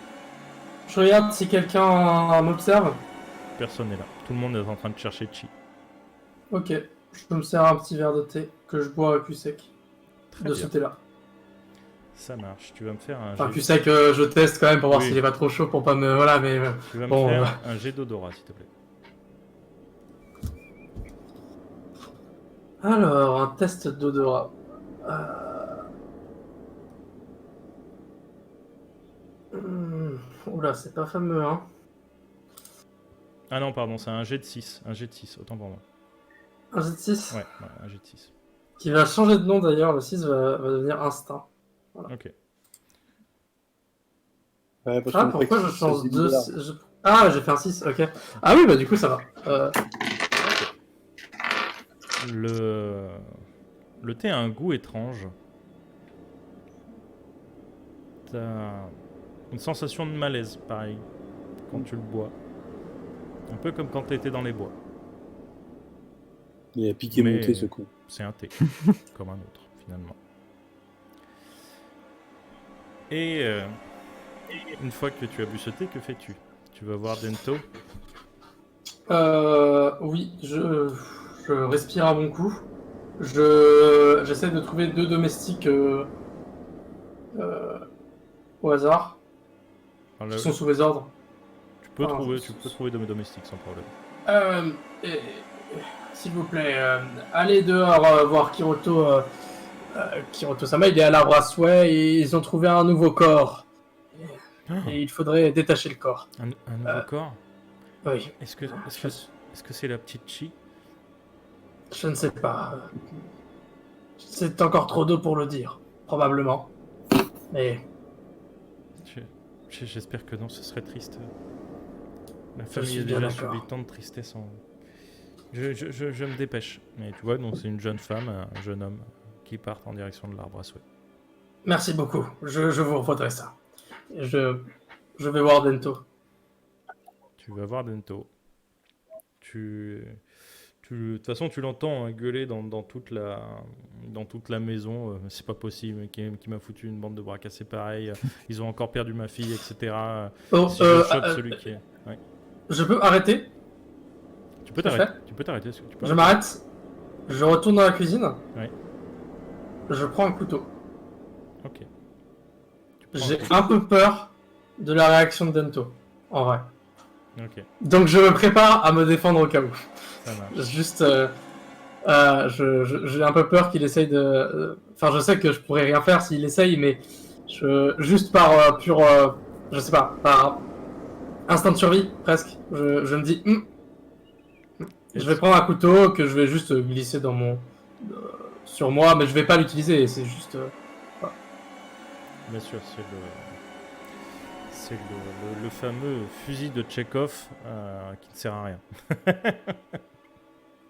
Speaker 3: Je regarde si quelqu'un m'observe.
Speaker 1: Personne n'est là. Tout le monde est en train de chercher Chi.
Speaker 3: Ok, je me sers un petit verre de thé que je bois à cul sec.
Speaker 1: Très
Speaker 3: De
Speaker 1: bien.
Speaker 3: ce thé-là.
Speaker 1: Ça marche. Tu vas me faire un
Speaker 3: Enfin,
Speaker 1: jet.
Speaker 3: cul sec, je teste quand même pour voir
Speaker 1: Oui.
Speaker 3: s'il est pas trop chaud pour pas me. Voilà, mais.
Speaker 1: Tu vas me
Speaker 3: bon,
Speaker 1: faire un jet d'odorat, s'il te plaît.
Speaker 3: Alors, un test d'odorat. Oula, c'est pas fameux, hein.
Speaker 1: Ah non, pardon, c'est un jet de 6. Un jet de 6, autant pour moi.
Speaker 3: Un jet de 6
Speaker 1: Ouais, un jet de 6.
Speaker 3: qui va changer de nom d'ailleurs. Le 6 va devenir instinct.
Speaker 1: Ok.
Speaker 5: Ouais, parce
Speaker 3: Ah,
Speaker 5: qu'on
Speaker 3: pourquoi
Speaker 5: ferait
Speaker 3: je change
Speaker 5: que
Speaker 3: 2
Speaker 5: c'est
Speaker 3: Ah, j'ai fait un 6, ok. Ah oui, bah du coup ça va.
Speaker 1: Le thé a un goût étrange. T'as une sensation de malaise, pareil, quand tu le bois. Un peu comme quand t'étais dans les bois.
Speaker 5: Il a piqué
Speaker 1: Mais-
Speaker 5: mon thé, ce con.
Speaker 1: C'est un thé, comme un autre, finalement. Et une fois que tu as bu ce thé, que fais-tu? Tu vas voir Dento?
Speaker 3: Oui, je respire à bon coup. J'essaie de trouver 2 domestiques au hasard,
Speaker 1: Alors,
Speaker 3: qui sont sous mes ordres.
Speaker 1: tu peux
Speaker 3: Ah,
Speaker 1: trouver de mes domestiques sans problème.
Speaker 3: S'il vous plaît, allez dehors voir Kiroto. Kiroto-sama, il est à l'arbre à souhait et ils ont trouvé un nouveau corps. Et il faudrait détacher le corps.
Speaker 1: Un nouveau corps?
Speaker 3: Oui,
Speaker 1: Est-ce que c'est la petite Chi?
Speaker 3: je ne sais pas. C'est encore trop tôt pour le dire, probablement. Mais
Speaker 1: J'espère que non, ce serait triste. La
Speaker 3: Je
Speaker 1: famille
Speaker 3: suis
Speaker 1: a
Speaker 3: bien
Speaker 1: déjà
Speaker 3: d'accord.
Speaker 1: subi tant de tristesse en... Je me dépêche. Mais tu vois, donc c'est une jeune femme, un jeune homme qui partent en direction de l'arbre à souhait.
Speaker 3: merci beaucoup, je vous refaudrai ça. Je vais voir Dento.
Speaker 1: Tu vas voir Dento. De toute façon, tu l'entends hein, gueuler dans toute la maison. C'est pas possible, qui m'a foutu une bande de bras cassés pareil. Ils ont encore perdu ma fille, etc.
Speaker 3: Oh,
Speaker 1: Si je chope celui qui est... Ouais.
Speaker 3: je peux arrêter?
Speaker 1: Tu peux
Speaker 3: je
Speaker 1: t'arrêter.
Speaker 3: fais
Speaker 1: Tu peux t'arrêter. Tu peux
Speaker 3: Je
Speaker 1: arrêter.
Speaker 3: m'arrête. Je retourne dans la cuisine.
Speaker 1: Ouais.
Speaker 3: Je prends un couteau.
Speaker 1: Ok. Tu prends
Speaker 3: J'ai un peu peur de la réaction de Dento, en vrai.
Speaker 1: Ok,
Speaker 3: Donc je me prépare à me défendre au cas où.
Speaker 1: ça marche.
Speaker 3: Juste, j'ai un peu peur qu'il essaye de... Enfin, je sais que je pourrais rien faire s'il essaye, mais juste par pur... je sais pas, par instinct de survie, presque. Je me dis, je vais prendre un couteau que je vais juste glisser dans mon... sur moi, mais je vais pas l'utiliser, c'est juste...
Speaker 1: Bien sûr, c'est le fameux fusil de Tchekhov qui ne sert à rien.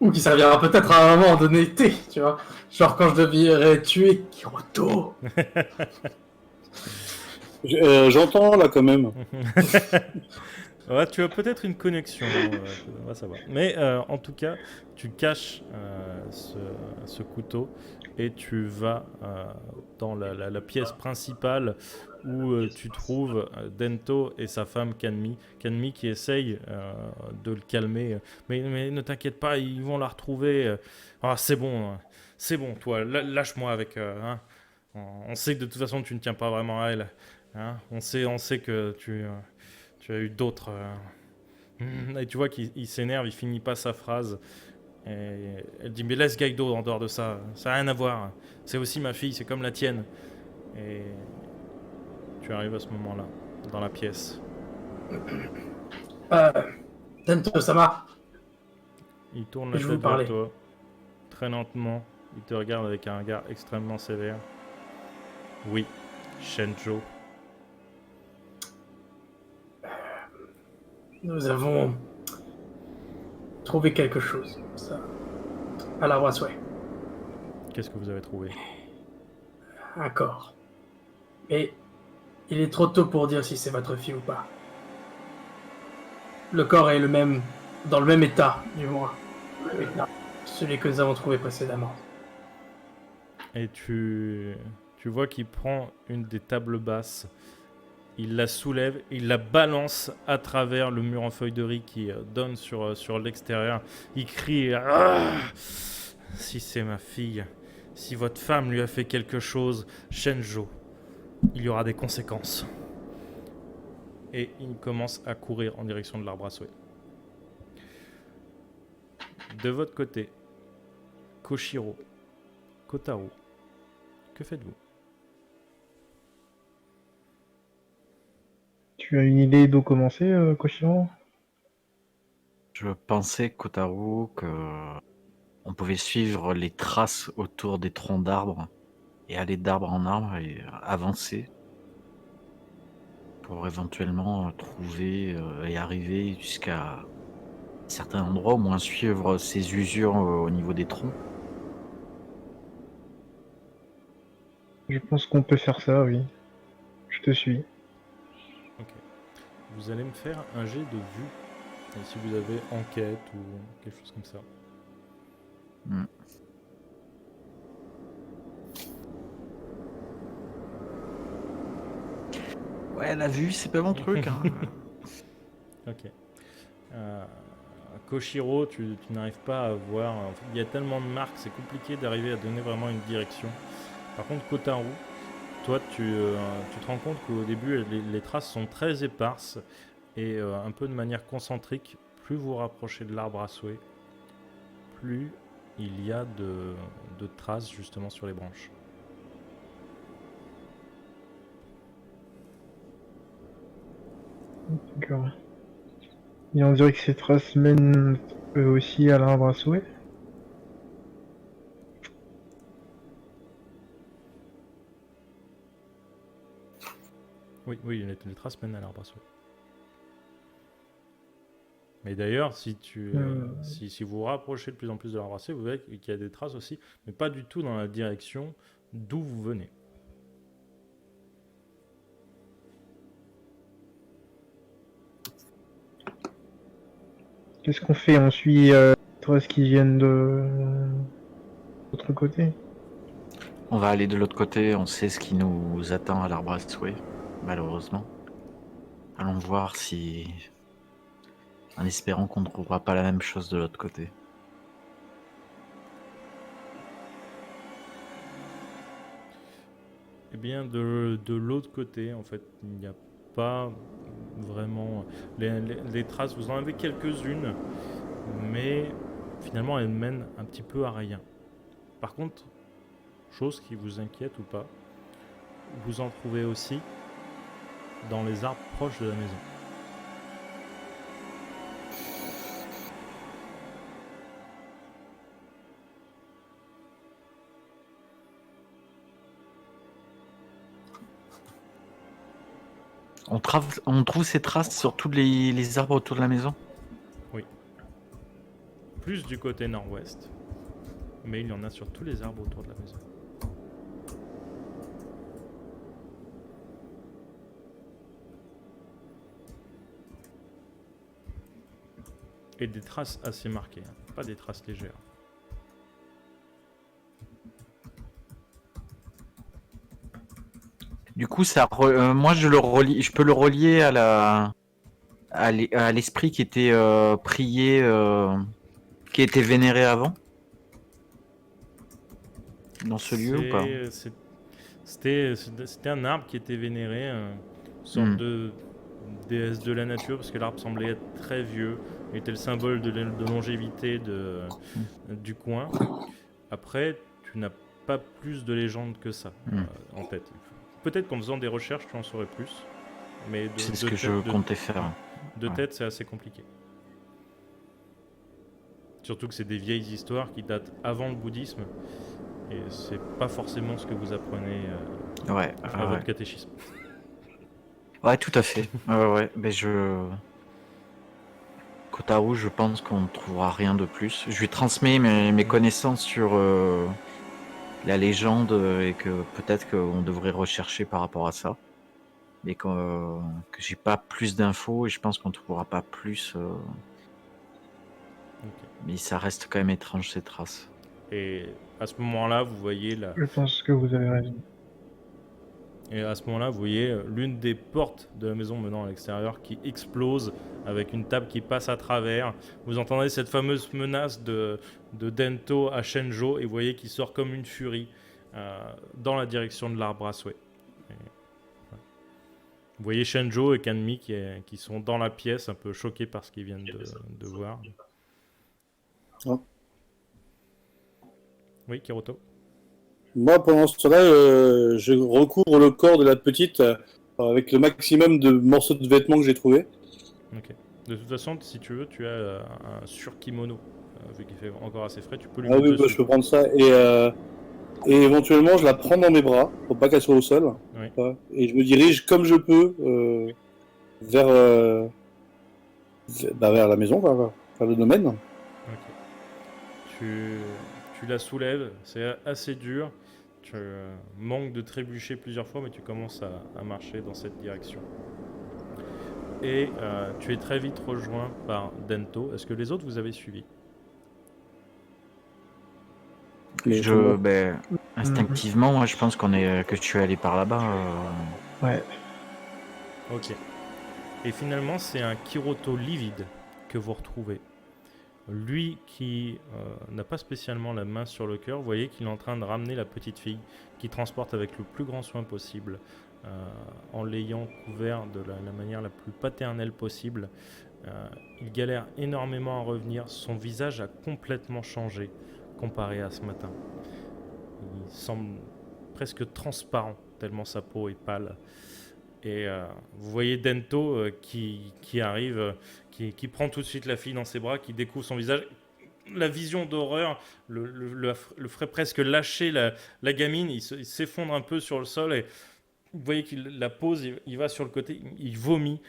Speaker 3: Ou qui servira peut-être à un moment donné, tu vois. Genre quand je devrais tuer Kiroto.
Speaker 5: J'entends là quand même.
Speaker 1: Ouais, tu as peut-être une connexion, on va savoir. Mais en tout cas, tu caches ce couteau et tu vas dans la pièce principale où tu trouves Dento et sa femme Kanmi. Kanmi qui essaye de le calmer. Mais ne t'inquiète pas, ils vont la retrouver. Ah, c'est bon, toi, lâche-moi avec... hein. On sait que de toute façon, tu ne tiens pas vraiment à elle. Hein. On sait que tu as eu d'autres... Et tu vois qu'il s'énerve, il finit pas sa phrase. Et elle dit mais laisse Gaido en dehors de ça, ça n'a rien à voir. C'est aussi ma fille, c'est comme la tienne. Et tu arrives à ce moment-là, dans la pièce.
Speaker 3: Dento-sama,
Speaker 1: Il tourne la
Speaker 3: Je
Speaker 1: tête
Speaker 3: vous parlais.
Speaker 1: vers toi, très lentement. Il te regarde avec un regard extrêmement sévère. Oui, Shenjo.
Speaker 3: nous avons trouvé quelque chose, ça, à l'arbre à souhait.
Speaker 1: Qu'est-ce que vous avez trouvé?
Speaker 3: Un corps. Mais il est trop tôt pour dire si c'est votre fille ou pas. Le corps est dans le même état, du moins. Celui que nous avons trouvé précédemment.
Speaker 1: Et tu vois qu'il prend une des tables basses, il la soulève, il la balance à travers le mur en feuille de riz qui donne sur l'extérieur. Il crie ah, si c'est ma fille, si votre femme lui a fait quelque chose, Shenjo, il y aura des conséquences. Et il commence à courir en direction de l'arbre à souhait. De votre côté, Koshiro, Kotaro, que faites-vous?
Speaker 4: Tu as une idée d'où commencer, Koshiro?
Speaker 2: Je pensais, Kotaro, que on pouvait suivre les traces autour des troncs d'arbres et aller d'arbre en arbre et avancer pour éventuellement trouver et arriver jusqu'à certains endroits, au moins suivre ces usures au niveau des troncs.
Speaker 4: Je pense qu'on peut faire ça, oui. Je te suis.
Speaker 1: Ok. Vous allez me faire un jet de vue. Et si vous avez enquête ou quelque chose comme ça.
Speaker 2: Ouais, la vue, c'est pas mon truc. Hein.
Speaker 1: Ok. Koshiro, tu n'arrives pas à voir. En fait, il y a tellement de marques, c'est compliqué d'arriver à donner vraiment une direction. Par contre, Kotaru, toi, tu te rends compte qu'au début, les traces sont très éparses et un peu de manière concentrique. Plus vous rapprochez de l'arbre à souhait, plus il y a de traces justement sur les branches.
Speaker 4: D'accord. Et on dirait que ces traces mènent eux aussi à l'arbre à souhait.
Speaker 1: Oui, les traces mènent à l'arbre à souhait. Mais d'ailleurs, si vous vous rapprochez de plus en plus de l'arbre à souhait, vous verrez qu'il y a des traces aussi, mais pas du tout dans la direction d'où vous venez.
Speaker 4: Qu'est-ce qu'on fait? On suit les traces qui viennent de l'autre côté.
Speaker 2: On va aller de l'autre côté, on sait ce qui nous attend à l'arbre à souhait, malheureusement. Allons voir si... En espérant qu'on ne trouvera pas la même chose de l'autre côté.
Speaker 1: Eh bien, de l'autre côté, en fait, il n'y a pas vraiment... Les traces, vous en avez quelques-unes, mais finalement, elles mènent un petit peu à rien. Par contre, chose qui vous inquiète ou pas, vous en trouvez aussi dans les arbres proches de la maison.
Speaker 2: On trouve ces traces sur tous les arbres autour de la maison?
Speaker 1: Plus du côté nord-ouest, mais il y en a sur tous les arbres autour de la maison. Et des traces assez marquées, hein, pas des traces légères.
Speaker 2: Du coup, moi je peux le relier à l'esprit qui était prié, qui était vénéré avant dans ce lieu ou pas?
Speaker 1: C'était un arbre qui était vénéré, une sorte de déesse de la nature, parce que l'arbre semblait être très vieux. Il était le symbole de longévité du coin. Après, tu n'as pas plus de légendes que ça en tête. Peut-être qu'en faisant des recherches, tu en saurais plus. Mais
Speaker 2: C'est ce que je comptais faire.
Speaker 1: De tête, c'est assez compliqué. Surtout que c'est des vieilles histoires qui datent avant le bouddhisme. Et c'est pas forcément ce que vous apprenez à votre catéchisme.
Speaker 2: Ouais, tout à fait. Ouais. Mais Kotaru, je pense qu'on ne trouvera rien de plus. Je lui transmets mes connaissances sur la légende et que peut-être qu'on devrait rechercher par rapport à ça. Mais que j'ai pas plus d'infos et je pense qu'on ne trouvera pas plus. Mais ça reste quand même étrange ces traces.
Speaker 1: Et à ce moment-là, vous voyez
Speaker 4: Je pense que vous avez raison.
Speaker 1: Et à ce moment-là, vous voyez l'une des portes de la maison menant à l'extérieur qui explose avec une table qui passe à travers. Vous entendez cette fameuse menace de Dento à Shenjo et vous voyez qu'il sort comme une furie dans la direction de l'arbre à souhait. Vous voyez Shenjo et Kanmi qui sont dans la pièce, un peu choqués par ce qu'ils viennent de voir.
Speaker 5: Oh.
Speaker 1: Oui, Kiroto.
Speaker 5: Moi, pendant ce temps-là, je recouvre le corps de la petite avec le maximum de morceaux de vêtements que j'ai trouvés.
Speaker 1: Ok. De toute façon, si tu veux, tu as un surkimono. Vu qu'il fait encore assez frais, tu peux lui
Speaker 5: mettre dessus. Bah, je peux prendre ça. Et éventuellement, je la prends dans mes bras pour pas qu'elle soit au sol.
Speaker 1: Oui.
Speaker 5: Et je me dirige comme je peux vers la maison. Faire le domaine.
Speaker 1: Ok. Tu la soulèves, c'est assez dur. Tu manques de trébucher plusieurs fois, mais tu commences à marcher dans cette direction. Et tu es très vite rejoint par Dento. Est-ce que les autres vous avez suivi?
Speaker 5: Mais comment-
Speaker 2: Instinctivement, moi, je pense que tu es allé par là-bas.
Speaker 4: Ouais.
Speaker 1: Ok. Et finalement, c'est un Kiroto livide que vous retrouvez. Lui qui n'a pas spécialement la main sur le cœur, vous voyez qu'il est en train de ramener la petite fille, qui transporte avec le plus grand soin possible, en l'ayant couvert de la manière la plus paternelle possible. Il galère énormément à revenir, son visage a complètement changé comparé à ce matin. Il semble presque transparent, tellement sa peau est pâle. Et vous voyez Dento qui arrive, qui prend tout de suite la fille dans ses bras, qui découvre son visage. La vision d'horreur le ferait presque lâcher la gamine. Il s'effondre un peu sur le sol et vous voyez qu'il la pose, il va sur le côté, il vomit.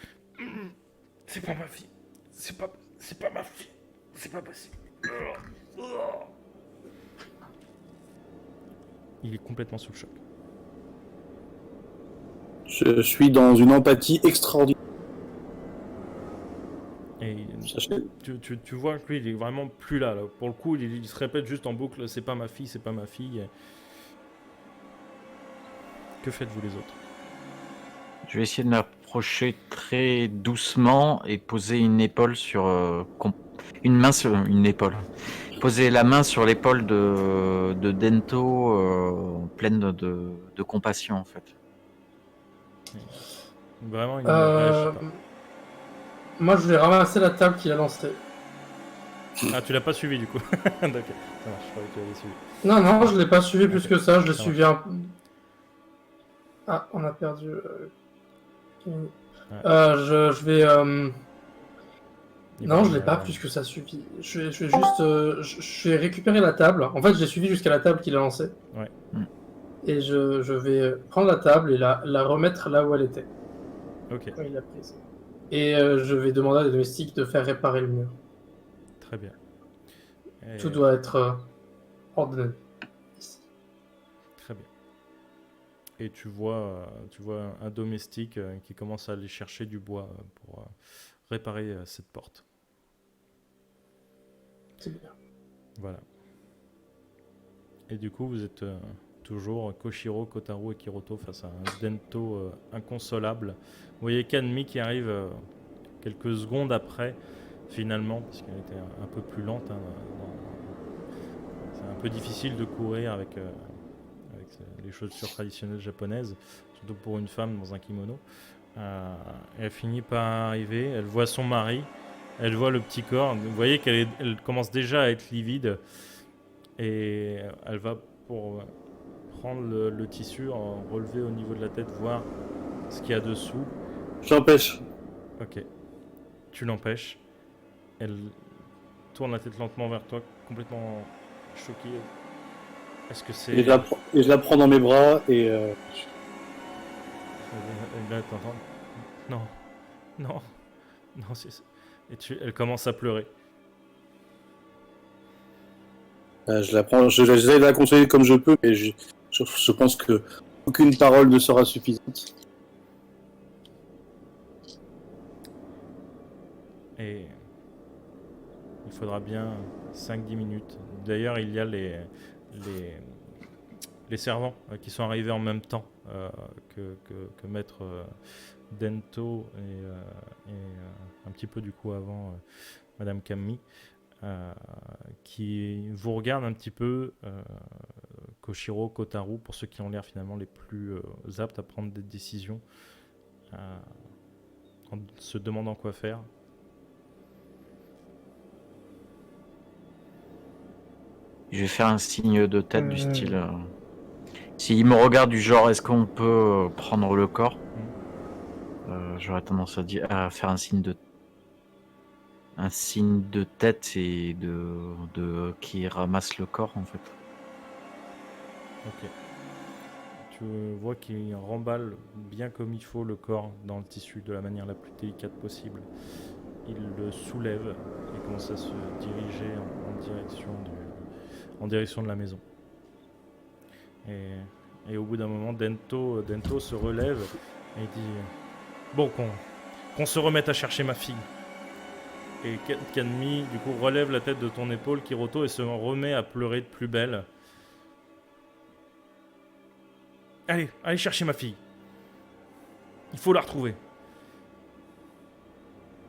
Speaker 1: C'est pas ma fille. C'est pas ma fille. C'est pas possible. Il est complètement sous le choc.
Speaker 5: Je suis dans une empathie extraordinaire.
Speaker 1: Et
Speaker 5: Sachez.
Speaker 1: tu vois que lui, il est vraiment plus là. Pour le coup, il se répète juste en boucle, c'est pas ma fille, c'est pas ma fille. Que faites-vous les autres?
Speaker 2: Je vais essayer de m'approcher très doucement et poser une épaule sur une main sur une épaule. Poser la main sur l'épaule de Dento, pleine de compassion en fait.
Speaker 1: Vraiment, il ne réagit pas.
Speaker 3: Moi, je vais ramasser la table qu'il a lancée.
Speaker 1: Ah, tu l'as pas suivi du coup. D'accord, ça marche, je croyais que tu l'avais suivi.
Speaker 3: Non, non, je l'ai pas suivi plus
Speaker 1: Ok,
Speaker 3: que ça. Je l'ai
Speaker 1: ça
Speaker 3: suivi un. Ah, on a perdu. Kenny. Je vais.
Speaker 1: Il
Speaker 3: Non,
Speaker 1: va-
Speaker 3: je l'ai pas plus que ça suivi. Je vais juste. Je vais récupérer la table. En fait, j'ai suivi jusqu'à la table qu'il a lancée.
Speaker 1: Ouais.
Speaker 3: Et je vais prendre la table et la remettre là où elle était.
Speaker 1: Ok,
Speaker 3: Quand il l'a prise. Et je vais demander à des domestiques de faire réparer le mur.
Speaker 1: très bien. Et-
Speaker 3: Tout doit être ordonné. Ici.
Speaker 1: Très bien. Et tu vois un domestique qui commence à aller chercher du bois pour réparer cette porte.
Speaker 3: C'est bien.
Speaker 1: Voilà. Et du coup, vous êtes toujours Koshiro, Kotaro et Kiroto face à un Dento inconsolable. Vous voyez Kanmi qui arrive quelques secondes après, finalement, parce qu'elle était un peu plus lente. C'est un peu difficile de courir avec les chaussures traditionnelles japonaises, surtout pour une femme dans un kimono. Elle finit par arriver, elle voit son mari, elle voit le petit corps. Vous voyez qu'elle commence déjà à être livide et elle va pour prendre le tissu, en relever au niveau de la tête, voir ce qu'il y a dessous.
Speaker 5: J'empêche.
Speaker 1: Ok. Tu l'empêches. Elle tourne la tête lentement vers toi, complètement choquée. Est-ce que c'est...
Speaker 5: Et je la prends dans mes bras et
Speaker 1: Là, t'entends. Non, non, non, elle commence à pleurer.
Speaker 5: je la prends. J'essaie de la consoler comme je peux, mais je pense que aucune parole ne sera suffisante.
Speaker 1: Et il faudra bien 5-10 minutes. D'ailleurs, il y a les servants qui sont arrivés en même temps que maître Dento et un petit peu du coup avant Madame Kammi, qui vous regardent un petit peu, Koshiro, Kotaro, pour ceux qui ont l'air finalement les plus aptes à prendre des décisions, en se demandant quoi faire.
Speaker 2: Je vais faire un signe de tête du style. S'il me regarde du genre, est-ce qu'on peut prendre le corps? J'aurais tendance à faire un signe de tête et de qui ramasse le corps en fait.
Speaker 1: Ok. Tu vois qu'il remballe bien comme il faut le corps dans le tissu de la manière la plus délicate possible. Il le soulève et commence à se diriger en direction de la maison. Et au bout d'un moment, Dento se relève et dit bon, qu'on se remette à chercher ma fille. Et Kanmi, du coup, relève la tête de ton épaule, Kiroto, et se remet à pleurer de plus belle. Allez chercher ma fille. Il faut la retrouver.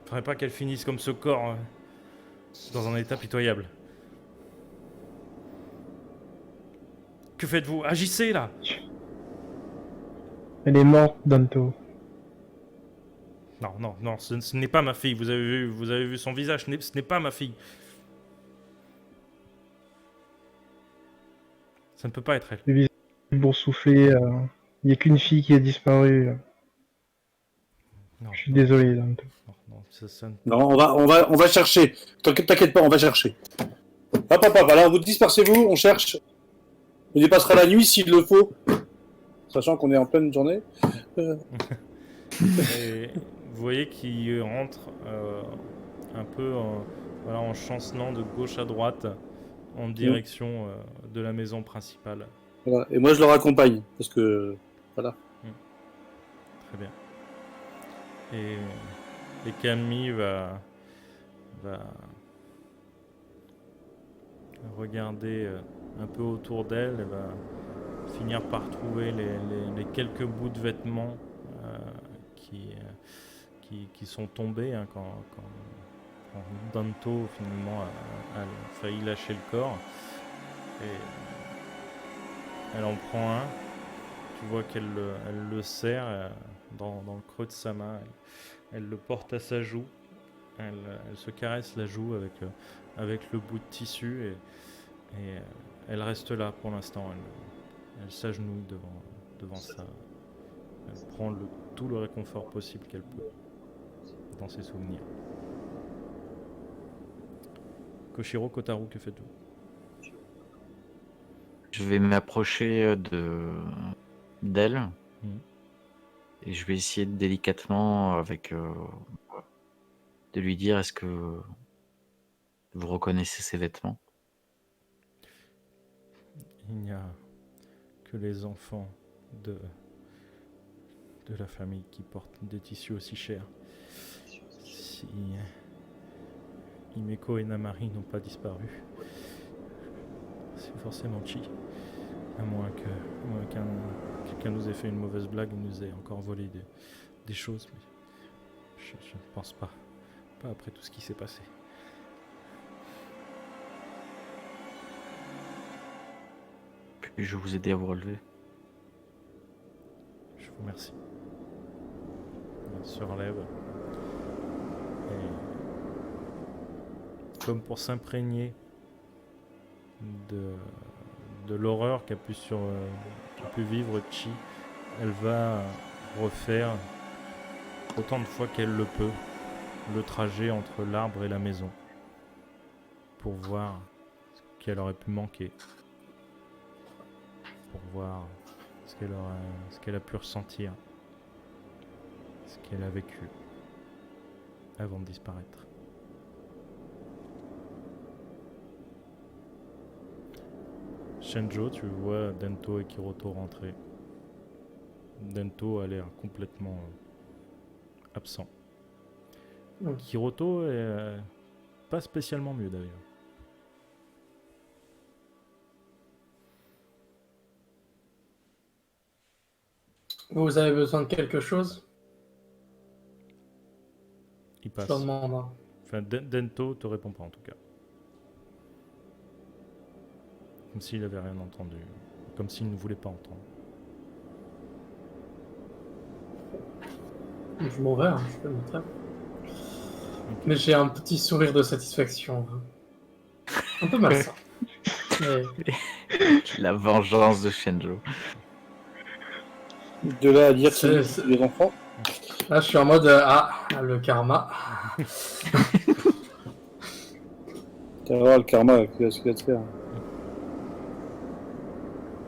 Speaker 1: Faudrait pas qu'elle finisse comme ce corps, dans un état pitoyable. Que faites-vous? Agissez, là!
Speaker 4: Elle est morte, Danto.
Speaker 1: Non, ce n'est pas ma fille. Vous avez vu son visage, ce n'est pas ma fille. Ça ne peut pas être elle.
Speaker 4: Le visage boursouflé. Il n'y a qu'une fille qui a disparu.
Speaker 1: Non,
Speaker 4: Je suis désolé, Danto.
Speaker 1: non, ça ne-
Speaker 5: Non, on va chercher. T'inquiète pas, on va chercher. Hop, voilà, vous dispersez-vous, on cherche. On dépassera la nuit s'il le faut. Sachant qu'on est en pleine journée.
Speaker 1: Et vous voyez qu'il rentre un peu en chancelant de gauche à droite en direction de la maison principale.
Speaker 5: Voilà. Et moi, je le raccompagne. Parce que. Voilà.
Speaker 1: Très bien. Et Camille va regarder un peu autour d'elle et va finir par trouver les quelques bouts de vêtements qui sont tombés quand Danto finalement a failli lâcher le corps. Et elle en prend un. Tu vois qu'elle le serre dans le creux de sa main. Elle le porte à sa joue. Elle se caresse la joue avec le bout de tissu et elle reste là pour l'instant. Elle s'agenouille devant ça. Elle prend tout le réconfort possible qu'elle peut dans ses souvenirs. Koshiro, Kotaro, que faites-vous?
Speaker 2: Je vais m'approcher d'elle.
Speaker 1: Mhm.
Speaker 2: Et je vais essayer délicatement de lui dire, est-ce que vous reconnaissez ses vêtements?
Speaker 1: Il n'y a que les enfants de la famille qui portent des tissus aussi chers. Si Himeko et Namari n'ont pas disparu, c'est forcément Chi. À moins qu'un quelqu'un nous ait fait une mauvaise blague et nous ait encore volé des choses. Mais je ne pense pas. Pas après tout ce qui s'est passé.
Speaker 2: Puis-je vous aider à vous relever?
Speaker 1: Je vous remercie. Elle se relève. Et comme pour s'imprégner de l'horreur qu'a pu vivre Chi, elle va refaire autant de fois qu'elle le peut le trajet entre l'arbre et la maison pour voir ce qu'elle aurait pu manquer, pour voir ce qu'elle a pu ressentir, ce qu'elle a vécu avant de disparaître. Shenjo, tu vois Dento et Kiroto rentrer. Dento a l'air complètement absent. Kiroto est pas spécialement mieux d'ailleurs.
Speaker 3: Vous avez besoin de quelque chose?
Speaker 1: Il passe.
Speaker 3: Je leur demande. Hein.
Speaker 1: Enfin, Dento te répond pas en tout cas. Comme s'il avait rien entendu. Comme s'il ne voulait pas entendre.
Speaker 3: Je m'en vais, hein, je peux le montrer. Mais j'ai un petit sourire de satisfaction. Hein. Un peu malsain. Mais...
Speaker 2: La vengeance de Shenjo.
Speaker 5: De là à dire que
Speaker 3: C'est-
Speaker 5: c'est les enfants.
Speaker 3: Là, je suis en mode le karma.
Speaker 5: Tu vas voir le karma, qu'est-ce qu'il va te faire.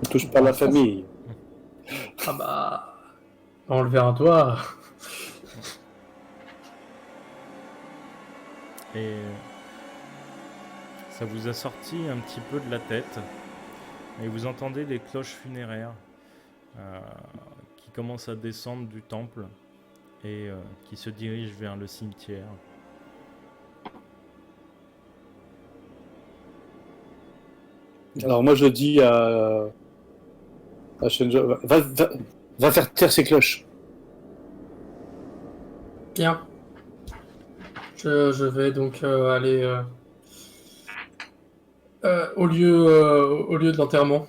Speaker 5: On touche pas la famille.
Speaker 3: Ah bah. Enlever un doigt.
Speaker 1: Et Ça vous a sorti un petit peu de la tête. Et vous entendez les cloches funéraires qui commencent à descendre du temple et qui se dirigent vers le cimetière.
Speaker 5: Alors moi je dis à Shenjo, va faire taire ces cloches.
Speaker 3: Bien. Je vais donc aller au lieu de l'enterrement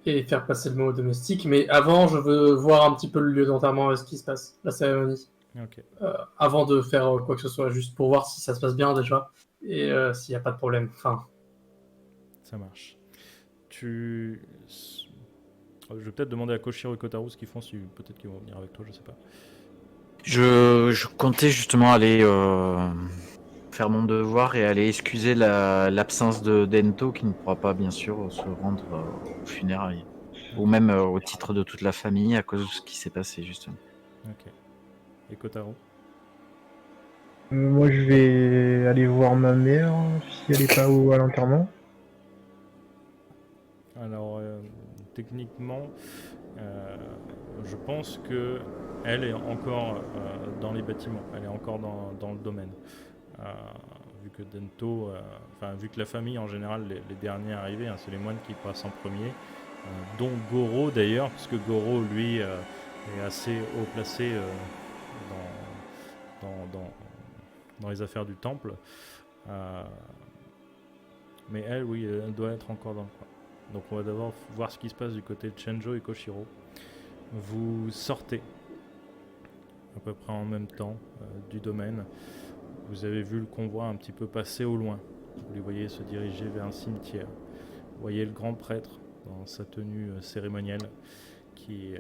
Speaker 3: et faire passer le mot au domestique. Mais avant, je veux voir un petit peu le lieu d'enterrement et ce qui se passe, la cérémonie.
Speaker 1: Ok.
Speaker 3: Avant de faire quoi que ce soit, juste pour voir si ça se passe bien déjà et s'il n'y a pas de problème. Enfin,
Speaker 1: Ça marche. Je vais peut-être demander à Koshiro et Kotaro ce qu'ils font, peut-être qu'ils vont venir avec toi, je sais pas.
Speaker 2: Je comptais justement aller faire mon devoir et aller excuser l'absence de Dento qui ne pourra pas bien sûr se rendre aux funérailles. Ou même au titre de toute la famille à cause de ce qui s'est passé justement.
Speaker 1: Ok. Et Kotaro?
Speaker 4: Moi, je vais aller voir ma mère si elle est pas à l'enterrement.
Speaker 1: Alors, techniquement, je pense que elle est encore dans les bâtiments, elle est encore dans le domaine. Vu que Dento, vu que la famille en général, les derniers arrivés, hein, c'est les moines qui passent en premier, dont Goro d'ailleurs, parce que Goro lui est assez haut placé dans les affaires du temple. Mais elle, oui, elle doit être encore dans le coin. Donc on va d'abord voir ce qui se passe du côté de Shenjo et Koshiro. Vous sortez à peu près en même temps du domaine. Vous avez vu le convoi un petit peu passer au loin. Vous les voyez se diriger vers un cimetière. Vous voyez le grand prêtre dans sa tenue cérémonielle qui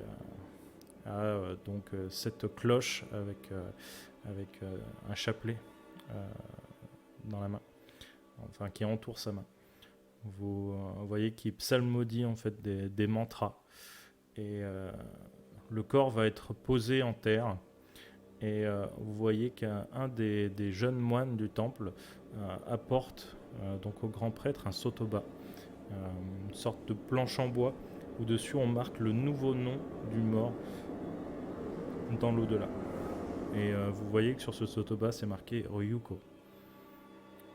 Speaker 1: a donc cette cloche avec un chapelet dans la main, enfin qui entoure sa main. Vous voyez qu'il psalmodie en fait des mantras et le corps va être posé en terre et vous voyez qu'un des jeunes moines du temple apporte donc au grand prêtre un sotoba, une sorte de planche en bois où dessus on marque le nouveau nom du mort dans l'au-delà. Et vous voyez que sur ce sotoba c'est marqué Ryuko.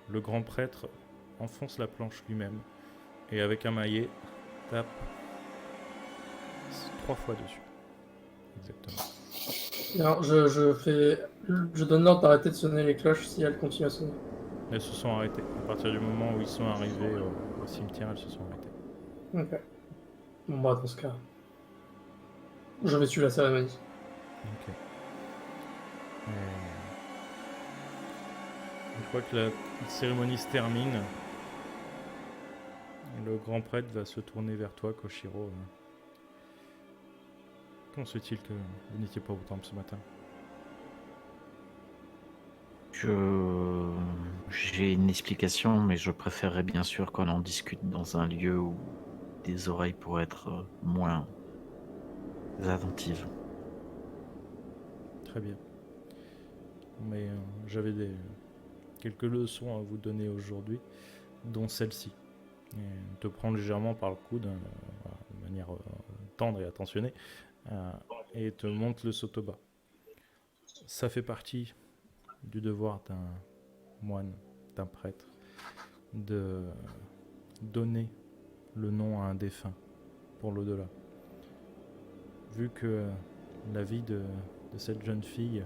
Speaker 1: Le grand prêtre enfonce la planche lui-même et avec un maillet tape 3 fois dessus. Exactement.
Speaker 3: alors, je donne l'ordre d'arrêter de sonner les cloches si elles continuent à sonner.
Speaker 1: Elles se sont arrêtées. À partir du moment où ils sont arrivés au cimetière, elles se sont arrêtées.
Speaker 3: Ok. Bon bah dans ce cas, je vais suivre la cérémonie.
Speaker 1: Ok. Une fois que la cérémonie se termine, le grand prêtre va se tourner vers toi, Koshiro. Comment se fait-il que vous n'étiez pas au temple ce matin?
Speaker 2: J'ai une explication, mais je préférerais bien sûr qu'on en discute dans un lieu où des oreilles pourraient être moins attentives.
Speaker 1: Très bien. Mais j'avais quelques leçons à vous donner aujourd'hui, dont celle-ci. Et te prendre légèrement par le coude, de manière tendre et attentionnée, et te montre le sotoba. Ça fait partie du devoir d'un moine, d'un prêtre, de donner le nom à un défunt pour l'au-delà. Vu que la vie de cette jeune fille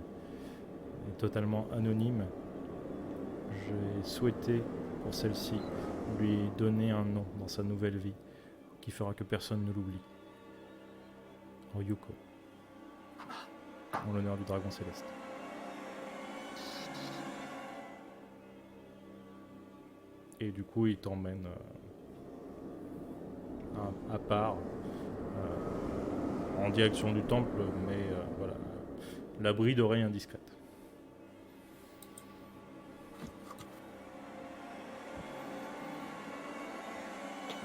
Speaker 1: est totalement anonyme, j'ai souhaité pour celle-ci lui donner un nom dans sa nouvelle vie qui fera que personne ne l'oublie. Ryuko, en l'honneur du dragon céleste. Et du coup, il t'emmène à part en direction du temple, mais voilà, l'abri d'oreilles indiscrètes.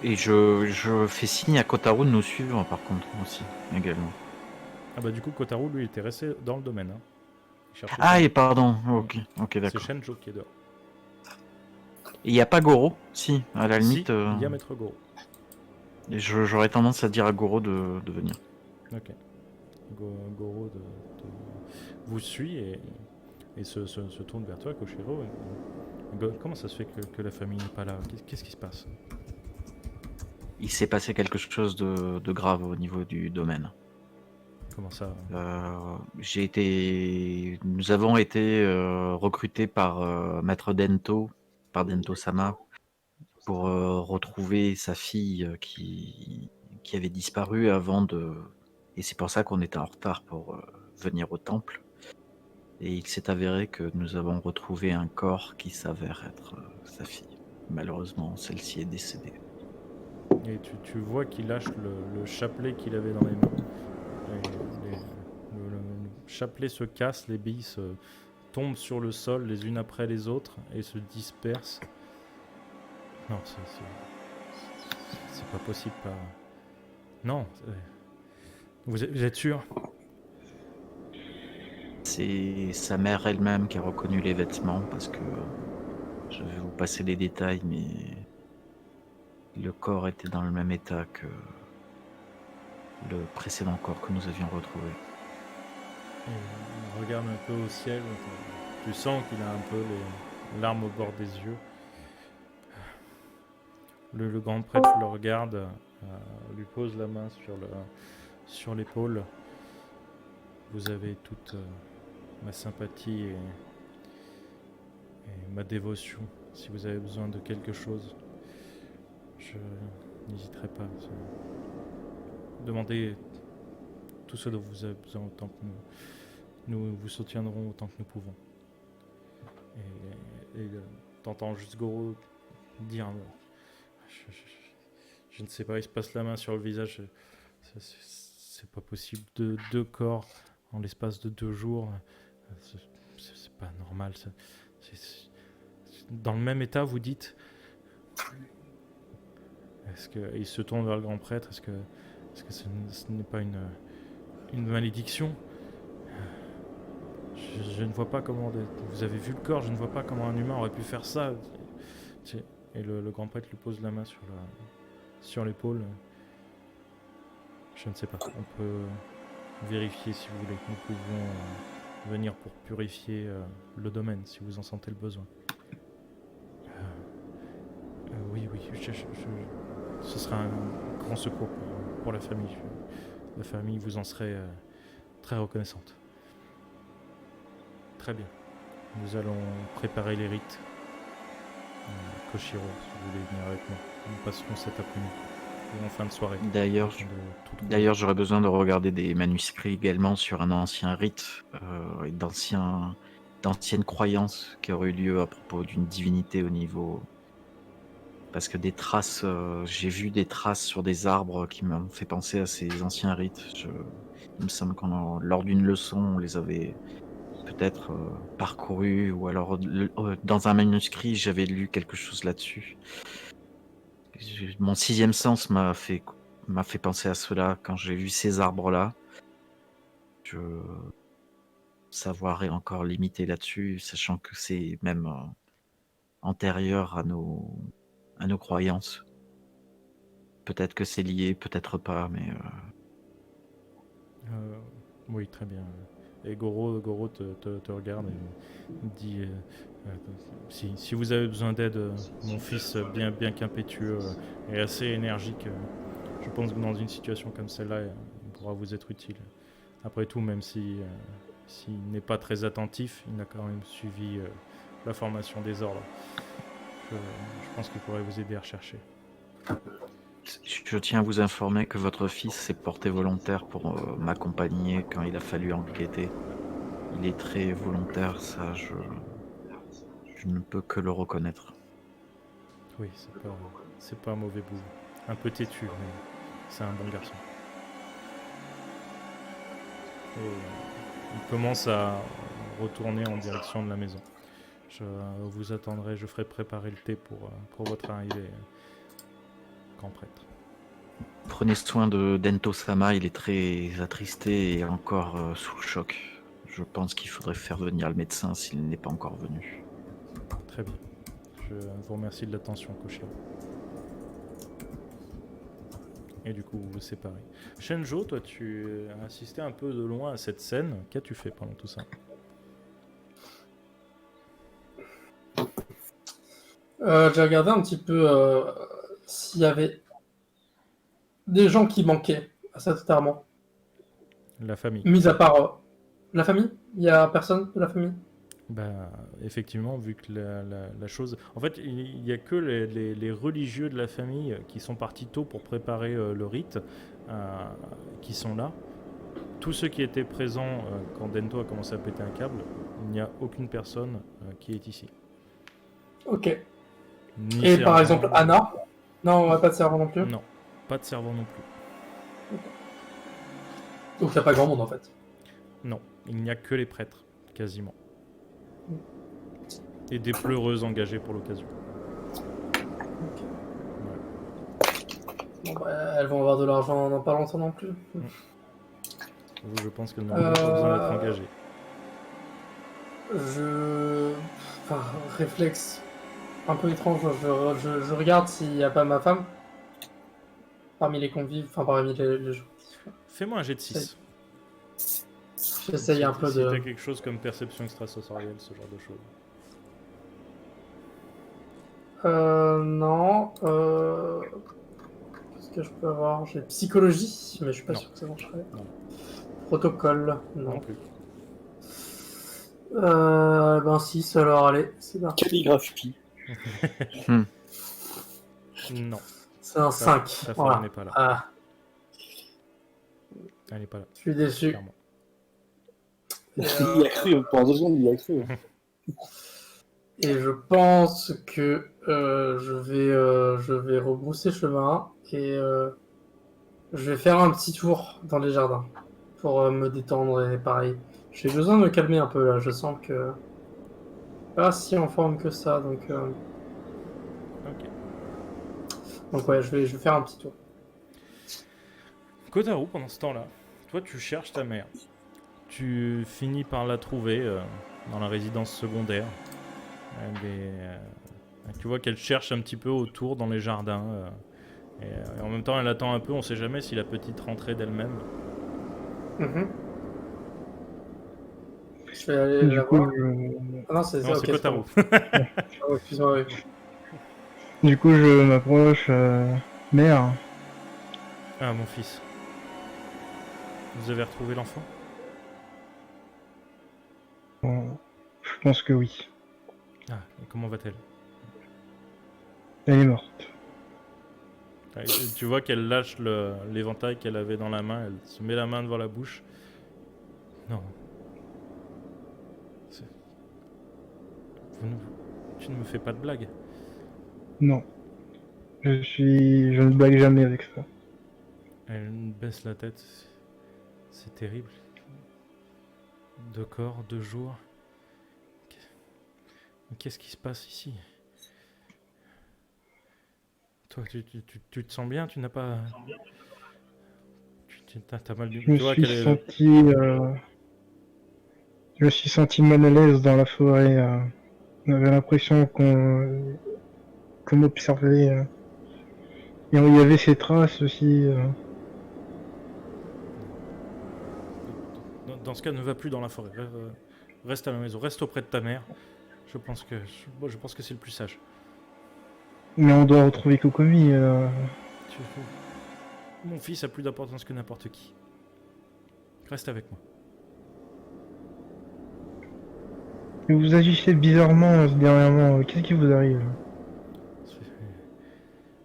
Speaker 2: Et je fais signe à Kotaro de nous suivre par contre aussi, également.
Speaker 1: Ah bah du coup, Kotaro, lui, était resté dans le domaine. Il cherchait
Speaker 2: Ah,
Speaker 1: Shenjo.
Speaker 2: et pardon, ok,
Speaker 1: C'est
Speaker 2: d'accord.
Speaker 1: Shenjo qui est dehors.
Speaker 2: il n'y a pas Goro? Si, à la
Speaker 1: Si,
Speaker 2: limite,
Speaker 1: il y a Maître Goro.
Speaker 2: j'aurais tendance à dire à Goro de venir.
Speaker 1: Ok. Goro vous suit et se tourne vers toi, Koshiro. Comment ça se fait que la famille n'est pas là? Qu'est-ce qui se passe?
Speaker 2: Il s'est passé quelque chose de grave au niveau du domaine.
Speaker 1: Comment ça?
Speaker 2: Nous avons été recrutés par Maître Dento, par Dento-sama, pour retrouver sa fille qui avait disparu avant de... Et c'est pour ça qu'on était en retard pour venir au temple. Et il s'est avéré que nous avons retrouvé un corps qui s'avère être sa fille. Malheureusement, celle-ci est décédée.
Speaker 1: Et tu vois qu'il lâche le chapelet qu'il avait dans les mains. Le chapelet se casse, les billes tombent sur le sol les unes après les autres et se dispersent. Non, c'est pas possible. Non. Vous êtes sûr?
Speaker 2: C'est sa mère elle-même qui a reconnu les vêtements parce que je vais vous passer les détails, mais le corps était dans le même état que le précédent corps que nous avions retrouvé.
Speaker 1: Il regarde un peu au ciel. Tu sens qu'il a un peu les larmes au bord des yeux. Le grand prêtre le regarde, lui pose la main sur l'épaule. Vous avez toute ma sympathie et ma dévotion. Si vous avez besoin de quelque chose, je n'hésiterai pas. Demandez tout ce dont vous avez besoin autant que nous vous soutiendrons autant que nous pouvons. Et t'entends juste Goro dire je ne sais pas, il se passe la main sur le visage. C'est pas possible. Deux corps en l'espace de 2 jours. C'est pas normal. Dans le même état, vous dites. Il se tourne vers le grand prêtre. Est-ce que ce n'est pas une malédiction? Je ne vois pas comment... Vous avez vu le corps, je ne vois pas comment un humain aurait pu faire ça. Et le grand prêtre lui pose la main sur l'épaule. Je ne sais pas. On peut vérifier si vous voulez. Nous pouvons venir pour purifier le domaine si vous en sentez le besoin. Oui. Ce sera un grand secours pour la famille. La famille vous en serait très reconnaissante. Très bien. Nous allons préparer les rites. Koshiro, si vous voulez venir avec moi. Nous passerons cet après-midi. En fin de soirée.
Speaker 2: D'ailleurs, j'aurais besoin de regarder des manuscrits également sur un ancien rite, d'anciennes croyances qui auraient eu lieu à propos d'une divinité au niveau... Parce que des traces, j'ai vu des traces sur des arbres qui m'ont fait penser à ces anciens rites. Il me semble lors d'une leçon, on les avait peut-être parcourus, ou alors dans un manuscrit, j'avais lu quelque chose là-dessus. Mon 6e sens m'a fait penser à cela quand j'ai vu ces arbres-là. Savoir est encore limité là-dessus, sachant que c'est même antérieur à nos croyances. Peut-être que c'est lié, peut-être pas, mais...
Speaker 1: Oui, très bien. Et Goro te regarde et dit si vous avez besoin d'aide, mon fils, bien qu'impétueux et assez énergique, je pense que dans une situation comme celle-là, il pourra vous être utile. Après tout, même s'il n'est pas très attentif, il a quand même suivi la formation des ordres. Je pense qu'il pourrait vous aider à rechercher.
Speaker 2: Je tiens à vous informer que votre fils s'est porté volontaire pour m'accompagner quand il a fallu enquêter. Il est très volontaire, ça, je ne peux que le reconnaître.
Speaker 1: Oui, c'est pas un mauvais bout. Un peu têtu, mais c'est un bon garçon. Et il commence à retourner en direction de la maison. Je vous attendrai, je ferai préparer le thé pour votre arrivée, grand prêtre.
Speaker 2: Prenez soin de Dento-sama, il est très attristé et encore sous le choc. Je pense qu'il faudrait faire venir le médecin s'il n'est pas encore venu.
Speaker 1: Très bien. Je vous remercie de l'attention, Koshiro. Et du coup, vous vous séparez. Shenjo, toi, tu as assisté un peu de loin à cette scène. Qu'as-tu fait pendant tout ça?
Speaker 3: J'ai regardé un petit peu s'il y avait des gens qui manquaient à cet enterrement.
Speaker 1: La famille.
Speaker 3: Mis à part la famille, il y a personne de la famille.
Speaker 1: Bah, effectivement, vu que la chose... En fait, il n'y a que les religieux de la famille qui sont partis tôt pour préparer le rite, qui sont là. Tous ceux qui étaient présents quand Dento a commencé à péter un câble, il n'y a aucune personne qui est ici.
Speaker 3: Ok.
Speaker 1: Ni
Speaker 3: Et par
Speaker 1: servant,
Speaker 3: exemple Anna? Non, on n'a pas de servant non plus.
Speaker 1: Non, pas de servant non plus.
Speaker 3: Donc il n'y a pas grand monde en fait.
Speaker 1: Non, il n'y a que les prêtres, quasiment. Et des pleureuses engagées pour l'occasion.
Speaker 3: Bon, bah, elles vont avoir de l'argent dans pas longtemps non plus.
Speaker 1: Vous, je pense qu'elles n'ont pas besoin d'être engagées.
Speaker 3: Enfin, réflexe un peu étrange. Je regarde s'il n'y a pas ma femme parmi les convives, enfin parmi les gens.
Speaker 1: Fais-moi un jet de 6.
Speaker 3: J'essaye un peu
Speaker 1: Si
Speaker 3: de.
Speaker 1: t'as quelque chose comme perception extrasensorielle, ce genre de choses.
Speaker 3: Non. Qu'est-ce que je peux avoir? J'ai psychologie, mais je suis pas
Speaker 1: Non.
Speaker 3: sûr que ça marcherait.
Speaker 1: Non.
Speaker 3: Protocole,
Speaker 1: Non
Speaker 3: non.
Speaker 1: plus.
Speaker 3: Ben 6, alors allez, c'est parti.
Speaker 5: Calligraphie.
Speaker 1: Non.
Speaker 3: C'est un 5.
Speaker 1: Ta femme
Speaker 3: Voilà.
Speaker 1: n'est pas là.
Speaker 3: Ah,
Speaker 1: Elle n'est pas là,
Speaker 3: je suis déçu.
Speaker 1: clairement.
Speaker 3: Et,
Speaker 5: Il y a cru, pendant 2 secondes, il y a cru.
Speaker 3: et je pense que je vais rebrousser chemin et je vais faire un petit tour dans les jardins pour me détendre et pareil. J'ai besoin de me calmer un peu là, je sens que pas si en forme que ça, donc ouais, je vais faire un petit tour.
Speaker 1: Kotaro, pendant ce temps-là, toi tu cherches ta mère. Tu finis par la trouver dans la résidence secondaire. Tu vois qu'elle cherche un petit peu autour dans les jardins. Et en même temps, elle attend un peu. On sait jamais si la petite rentrait d'elle-même.
Speaker 3: Mhm. Je vais aller
Speaker 4: Du
Speaker 3: la
Speaker 4: coup,
Speaker 3: voir.
Speaker 4: je...
Speaker 3: Ah non, c'est
Speaker 1: Non,
Speaker 3: ok,
Speaker 1: c'est
Speaker 3: c'est
Speaker 1: Kotaro.
Speaker 3: bon. Ah ouais, excuse-moi, oui.
Speaker 4: du coup, je m'approche. Mère,
Speaker 1: Ah, mon fils. Vous avez retrouvé l'enfant?
Speaker 4: bon, je pense que oui.
Speaker 1: Ah, et comment va-t-elle?
Speaker 4: Elle est morte.
Speaker 1: Et tu vois qu'elle lâche l'éventail qu'elle avait dans la main. Elle se met la main devant la bouche. Non. Tu ne me fais pas de blague.
Speaker 4: Non. Je ne blague jamais avec ça.
Speaker 1: Elle baisse la tête. C'est terrible. 2 corps, 2 jours. Mais qu'est-ce qui se passe ici? Toi, tu te sens bien? Tu n'as pas... T'as mal du...
Speaker 4: Je me
Speaker 1: Tu vois
Speaker 4: suis
Speaker 1: qu'elle est...
Speaker 4: senti... Je me suis senti mal à l'aise dans la forêt. On avait l'impression qu'on m'observait. Et il y avait ces traces aussi.
Speaker 1: Dans ce cas, ne va plus dans la forêt. Reste à la maison. Reste auprès de ta mère. Je pense que c'est le plus sage.
Speaker 4: Mais on doit retrouver Kokomi.
Speaker 1: Mon fils a plus d'importance que n'importe qui. Reste avec moi.
Speaker 4: Mais vous agissez bizarrement dernièrement. Qu'est-ce qui vous arrive?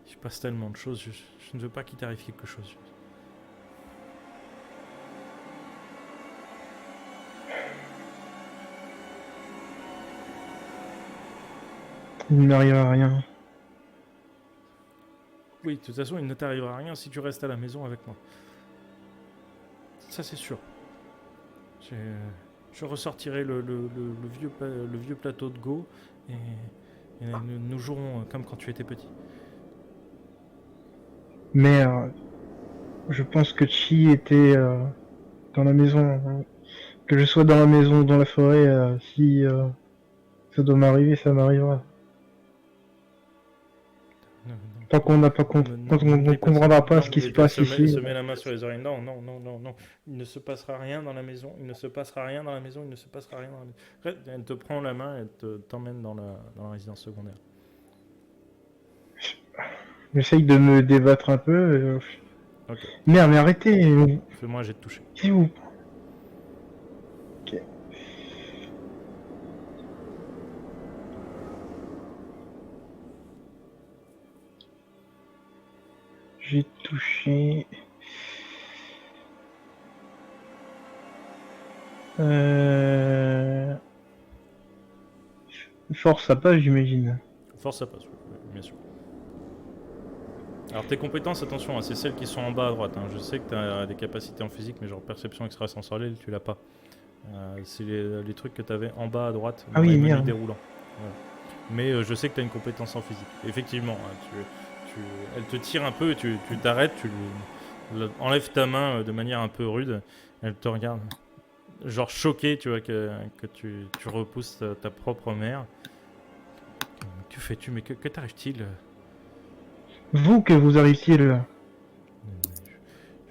Speaker 1: Il se passe tellement de choses. Je ne veux pas qu'il t'arrive quelque chose.
Speaker 4: Il ne m'arrivera rien.
Speaker 1: Oui, de toute façon, il ne t'arrivera rien si tu restes à la maison avec moi. Ça, c'est sûr. Je ressortirai le vieux plateau de Go et nous jouerons comme quand tu étais petit.
Speaker 4: Mère, je pense que Chi était dans la maison. Que je sois dans la maison ou dans la forêt, si ça doit m'arriver, ça m'arrivera. Tant qu'on n'a pas quand on ne comprendra pas ce qui se passe ici.
Speaker 1: Se met la main sur les oreilles. Non, non, non, non, non. Il ne se passera rien dans la maison. Il ne se passera rien dans la maison. Il ne se passera rien dans la maison. Elle te prend la main et t'emmène dans la résidence secondaire.
Speaker 4: J'essaye de me débattre un peu.
Speaker 1: Ok.
Speaker 4: Merde, mais arrêtez.
Speaker 1: Fais-moi un jet de toucher.
Speaker 4: S'il vous. Ok. J'ai touché. Force ça passe, j'imagine.
Speaker 1: Force, ça passe, oui, bien sûr. Alors tes compétences, attention, hein, c'est celles qui sont en bas à droite. Hein. Je sais que tu as des capacités en physique, mais genre perception extrasensorielle, tu l'as pas. C'est les trucs que tu avais en bas à droite, dans
Speaker 4: Ah oui,
Speaker 1: les menus
Speaker 4: merde.
Speaker 1: déroulants. Voilà. Mais je sais que tu as une compétence en physique. Effectivement, hein, elle te tire un peu, tu t'arrêtes, enlèves ta main de manière un peu rude, elle te regarde, genre choqué, tu vois, que tu repousses ta propre mère. Que fais-tu? Mais que t'arrive-t-il?
Speaker 4: Vous, que vous arrive-t-il?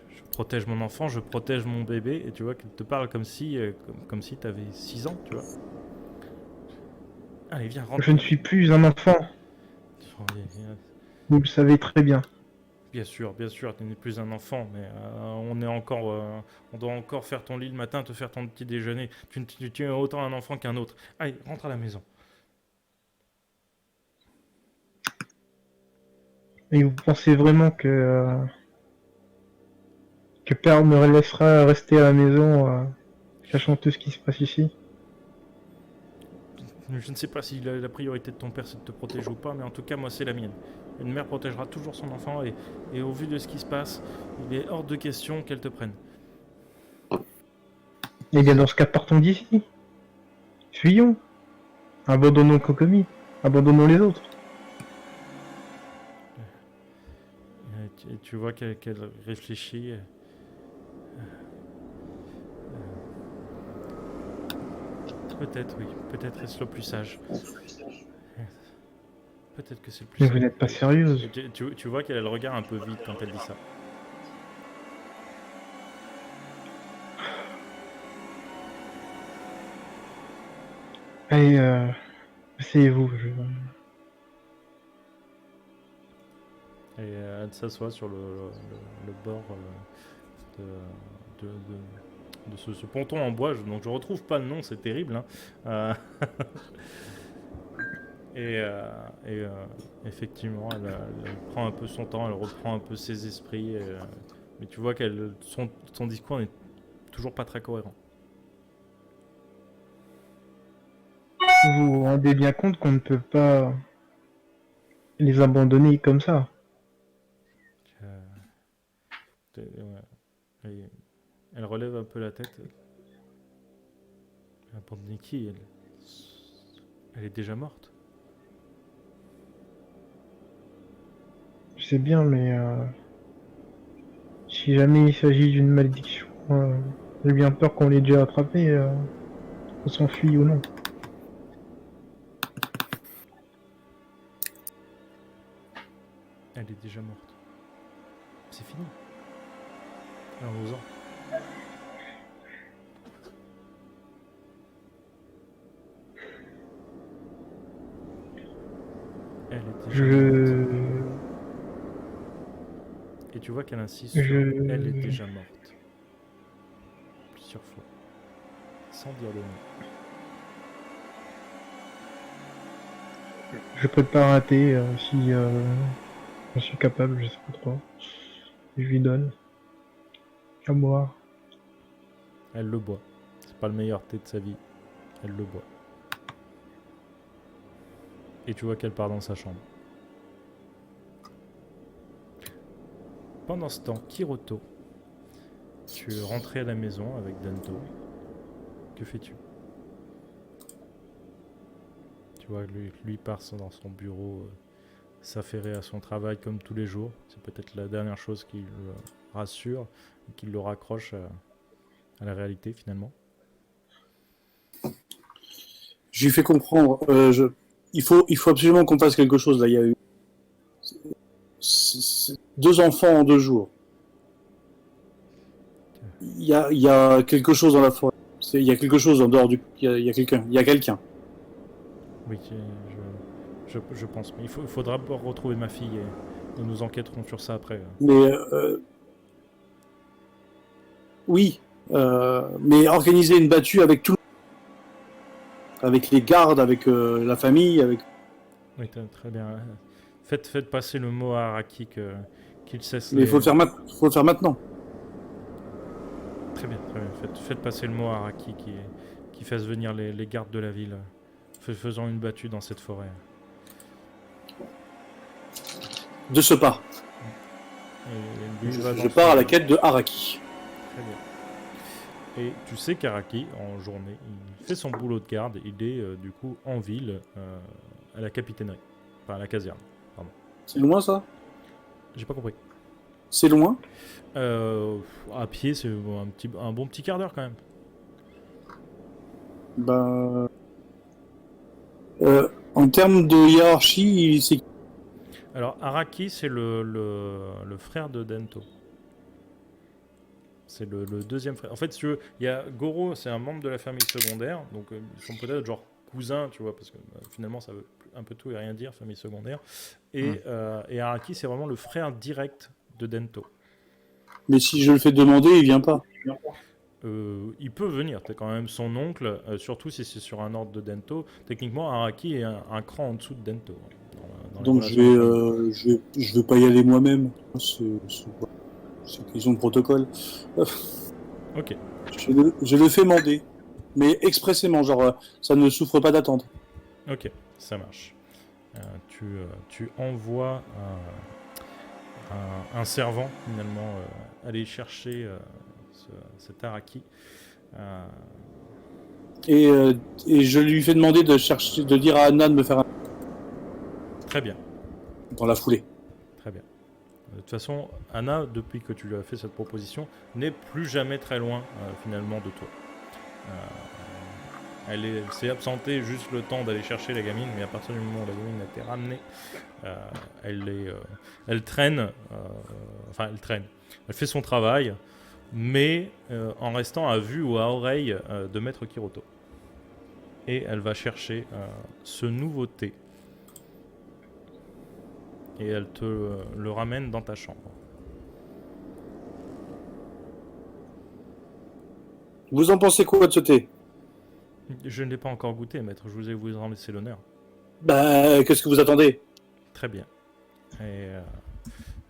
Speaker 1: Je protège mon enfant, je protège mon bébé, et tu vois qu'elle te parle comme si t'avais 6 ans, tu vois. Allez, viens, rentre.
Speaker 4: Je ne suis plus un enfant. Vous le savez très bien.
Speaker 1: Bien sûr, tu n'es plus un enfant, mais on doit encore faire ton lit le matin, te faire ton petit déjeuner. Tu es autant un enfant qu'un autre. Allez, rentre à la maison.
Speaker 4: Et vous pensez vraiment que Père me laissera rester à la maison, sachant tout ce qui se passe ici?
Speaker 1: Je ne sais pas si la priorité de ton père c'est de te protéger ou pas, mais en tout cas, moi, c'est la mienne. Une mère protégera toujours son enfant, et au vu de ce qui se passe, il est hors de question qu'elle te prenne.
Speaker 4: Eh bien, dans ce cas, partons d'ici. Fuyons. Abandonnons Kokomi. Abandonnons les autres.
Speaker 1: Et tu vois qu'elle réfléchit. Peut-être, oui. Peut-être est-ce le plus sage. Peut-être que c'est le plus
Speaker 4: Mais
Speaker 1: sage.
Speaker 4: vous n'êtes pas sérieuse.
Speaker 1: Et tu vois qu'elle a le regard un peu vide quand elle dit ça.
Speaker 4: Allez, asseyez-vous.
Speaker 1: Et elle s'assoit sur le bord de ce ponton en bois. Donc je retrouve pas le nom, c'est terrible. Hein. Effectivement, elle prend un peu son temps, elle reprend un peu ses esprits. Mais tu vois que son discours n'est toujours pas très cohérent.
Speaker 4: Vous vous rendez bien compte qu'on ne peut pas les abandonner comme ça.
Speaker 1: Ouais. Elle relève un peu la tête. Abandonner qui? Elle est déjà morte.
Speaker 4: Je sais bien, mais si jamais il s'agit d'une malédiction, j'ai bien peur qu'on l'ait déjà attrapé, qu'on s'enfuit ou non.
Speaker 1: Elle est déjà morte. C'est fini. Allons-en. Elle est déjà morte. Et tu vois qu'elle insiste sur elle est déjà morte. Plusieurs fois. Sans dire le nom.
Speaker 4: Je peux pas rater si j'en suis capable, je sais pas trop. Je lui donne. À boire.
Speaker 1: Elle le boit. C'est pas le meilleur thé de sa vie. Elle le boit. Et tu vois qu'elle part dans sa chambre. Pendant ce temps, Kiroto, tu es rentré à la maison avec Danto. Que fais-tu? Tu vois, lui part dans son bureau, s'affairer à son travail comme tous les jours. C'est peut-être la dernière chose qui le rassure et qui le raccroche à la réalité finalement.
Speaker 5: Je lui fais comprendre. Il faut absolument qu'on fasse quelque chose là. 2 enfants en 2 jours. Il y a quelque chose dans la forêt. Il y a quelque chose en dehors du. Il y a quelqu'un. Il y a quelqu'un.
Speaker 1: Oui, je pense. Mais il faudra d'abord retrouver ma fille et nous enquêterons sur ça après.
Speaker 5: Mais oui, mais organiser une battue avec tout, avec les gardes, avec la famille, avec.
Speaker 1: Oui, très bien. Faites passer le mot à Araki qu'il cesse.
Speaker 5: Mais il faut le faire maintenant.
Speaker 1: Très bien, très bien. Faites passer le mot à Araki qui fasse venir les gardes de la ville. Faisant une battue dans cette forêt.
Speaker 5: De ce pas.
Speaker 1: Et lui va dans
Speaker 5: Je pars à
Speaker 1: son-
Speaker 5: la quête de Araki.
Speaker 1: Très bien. Et tu sais qu'Araki, en journée, il fait son boulot de garde. Il est du coup en ville, à la capitainerie. Enfin, à la caserne.
Speaker 5: C'est loin ça?
Speaker 1: J'ai pas compris.
Speaker 5: C'est loin?
Speaker 1: À pied, c'est un bon petit quart d'heure quand même.
Speaker 5: Ben. En termes de hiérarchie, c'est.
Speaker 1: Alors, Araki, c'est le frère de Dento. C'est le deuxième frère. En fait, si tu veux, il y a Goro, c'est un membre de la famille secondaire. Donc, ils sont peut-être genre cousins, tu vois, parce que finalement, ça veut un peu tout et rien dire, famille secondaire. Et Araki, c'est vraiment le frère direct de Dento.
Speaker 5: Mais si je le fais demander, il vient pas.
Speaker 1: Il peut venir, t'es quand même son oncle, surtout si c'est sur un ordre de Dento. Techniquement, Araki est un cran en dessous de Dento. Dans les
Speaker 5: Donc je vais pas y aller moi-même. C'est une question de protocole.
Speaker 1: Ok,
Speaker 5: Je le fais demander. Mais expressément, genre, ça ne souffre pas d'attendre.
Speaker 1: ok, ça marche. Tu envoies un servant, finalement, aller chercher cet Araki.
Speaker 5: Et je lui fais demander de dire à Anna de me faire un.
Speaker 1: Très bien,
Speaker 5: Dans la foulée.
Speaker 1: très bien. De toute façon, Anna, depuis que tu lui as fait cette proposition, n'est plus jamais très loin, finalement, de toi. Elle s'est absentée juste le temps d'aller chercher la gamine, mais à partir du moment où la gamine a été ramenée, elle traîne, elle traîne. Elle fait son travail, mais en restant à vue ou à oreille de Maître Kiroto. Et elle va chercher ce nouveau thé. Et elle te le ramène dans ta chambre.
Speaker 5: Vous en pensez quoi de ce thé?
Speaker 1: Je ne l'ai pas encore goûté, maître. Je vous ai vous en laissé l'honneur.
Speaker 5: Bah, qu'est-ce que vous attendez?
Speaker 1: Très bien. Et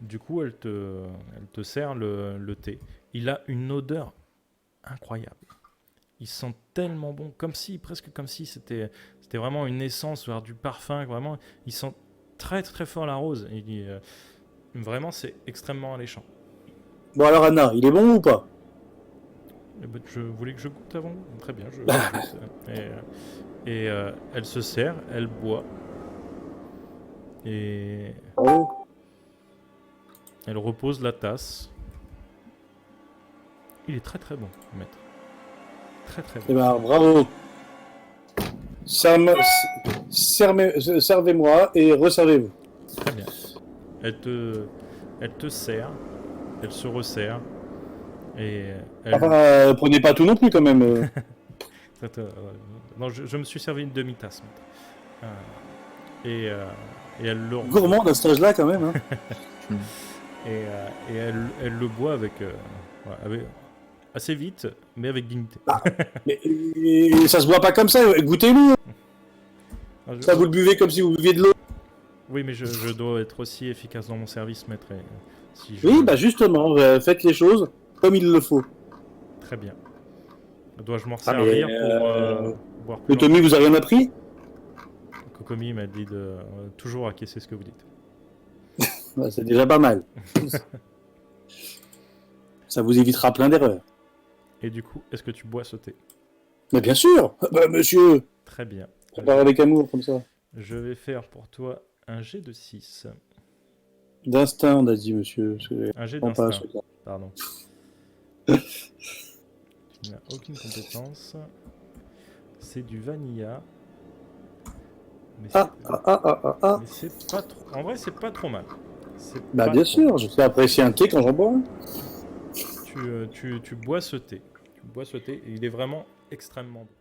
Speaker 1: du coup, elle te sert le thé. Il a une odeur incroyable. Il sent tellement bon, presque comme si c'était vraiment une essence, voire du parfum. Vraiment, il sent très très fort la rose. Et, vraiment, c'est extrêmement alléchant.
Speaker 5: Bon alors Anna, il est bon ou pas?
Speaker 1: Eh ben, je voulais que je goûte avant. Très bien. Je goûte. Et elle se sert, elle boit. Et
Speaker 5: Oh.
Speaker 1: elle repose la tasse. Il est très très bon, maître. Très très
Speaker 5: Eh
Speaker 1: bon.
Speaker 5: ben, bravo. Servez-moi et resservez-vous.
Speaker 1: Très bien. Elle te sert, elle se resserre. Et elle...
Speaker 5: Enfin, prenez pas tout non plus quand même.
Speaker 1: non, je me suis servi une demi-tasse, maître. Et elle le
Speaker 5: Gourmand à cet âge-là quand même. Hein.
Speaker 1: et elle le boit avec assez vite, mais avec dignité.
Speaker 5: Mais ça se boit pas comme ça, goûtez-le. Ça, vous le buvez comme si vous buviez de l'eau.
Speaker 1: Oui, mais je dois être aussi efficace dans mon service, maître. Et si
Speaker 5: Oui, bah justement, faites les choses comme il le faut.
Speaker 1: Très bien. Dois-je m'en
Speaker 5: mais,
Speaker 1: servir pour boire plus
Speaker 5: Le Tommy vous a rien appris?
Speaker 1: longtemps? Kokomi m'a dit de toujours acquiescer ce que vous dites.
Speaker 5: Bah, c'est déjà pas mal. Ça vous évitera plein d'erreurs.
Speaker 1: Et du coup, est-ce que tu bois ce thé?
Speaker 5: Mais bien sûr. Bah, monsieur,
Speaker 1: Très bien.
Speaker 5: on parle avec amour comme ça.
Speaker 1: Je vais faire pour toi un jet de 6.
Speaker 5: D'instinct, on a dit, monsieur.
Speaker 1: Un jet
Speaker 5: On passe.
Speaker 1: d'instinct. Pardon. Tu n'as aucune compétence. C'est du vanilla. Mais
Speaker 5: Ah.
Speaker 1: c'est pas trop... En vrai, c'est pas trop mal. C'est
Speaker 5: Bah
Speaker 1: pas
Speaker 5: bien
Speaker 1: trop.
Speaker 5: sûr, je sais apprécier un thé quand j'en bois un.
Speaker 1: Tu bois ce thé. Tu bois ce thé et il est vraiment extrêmement bon.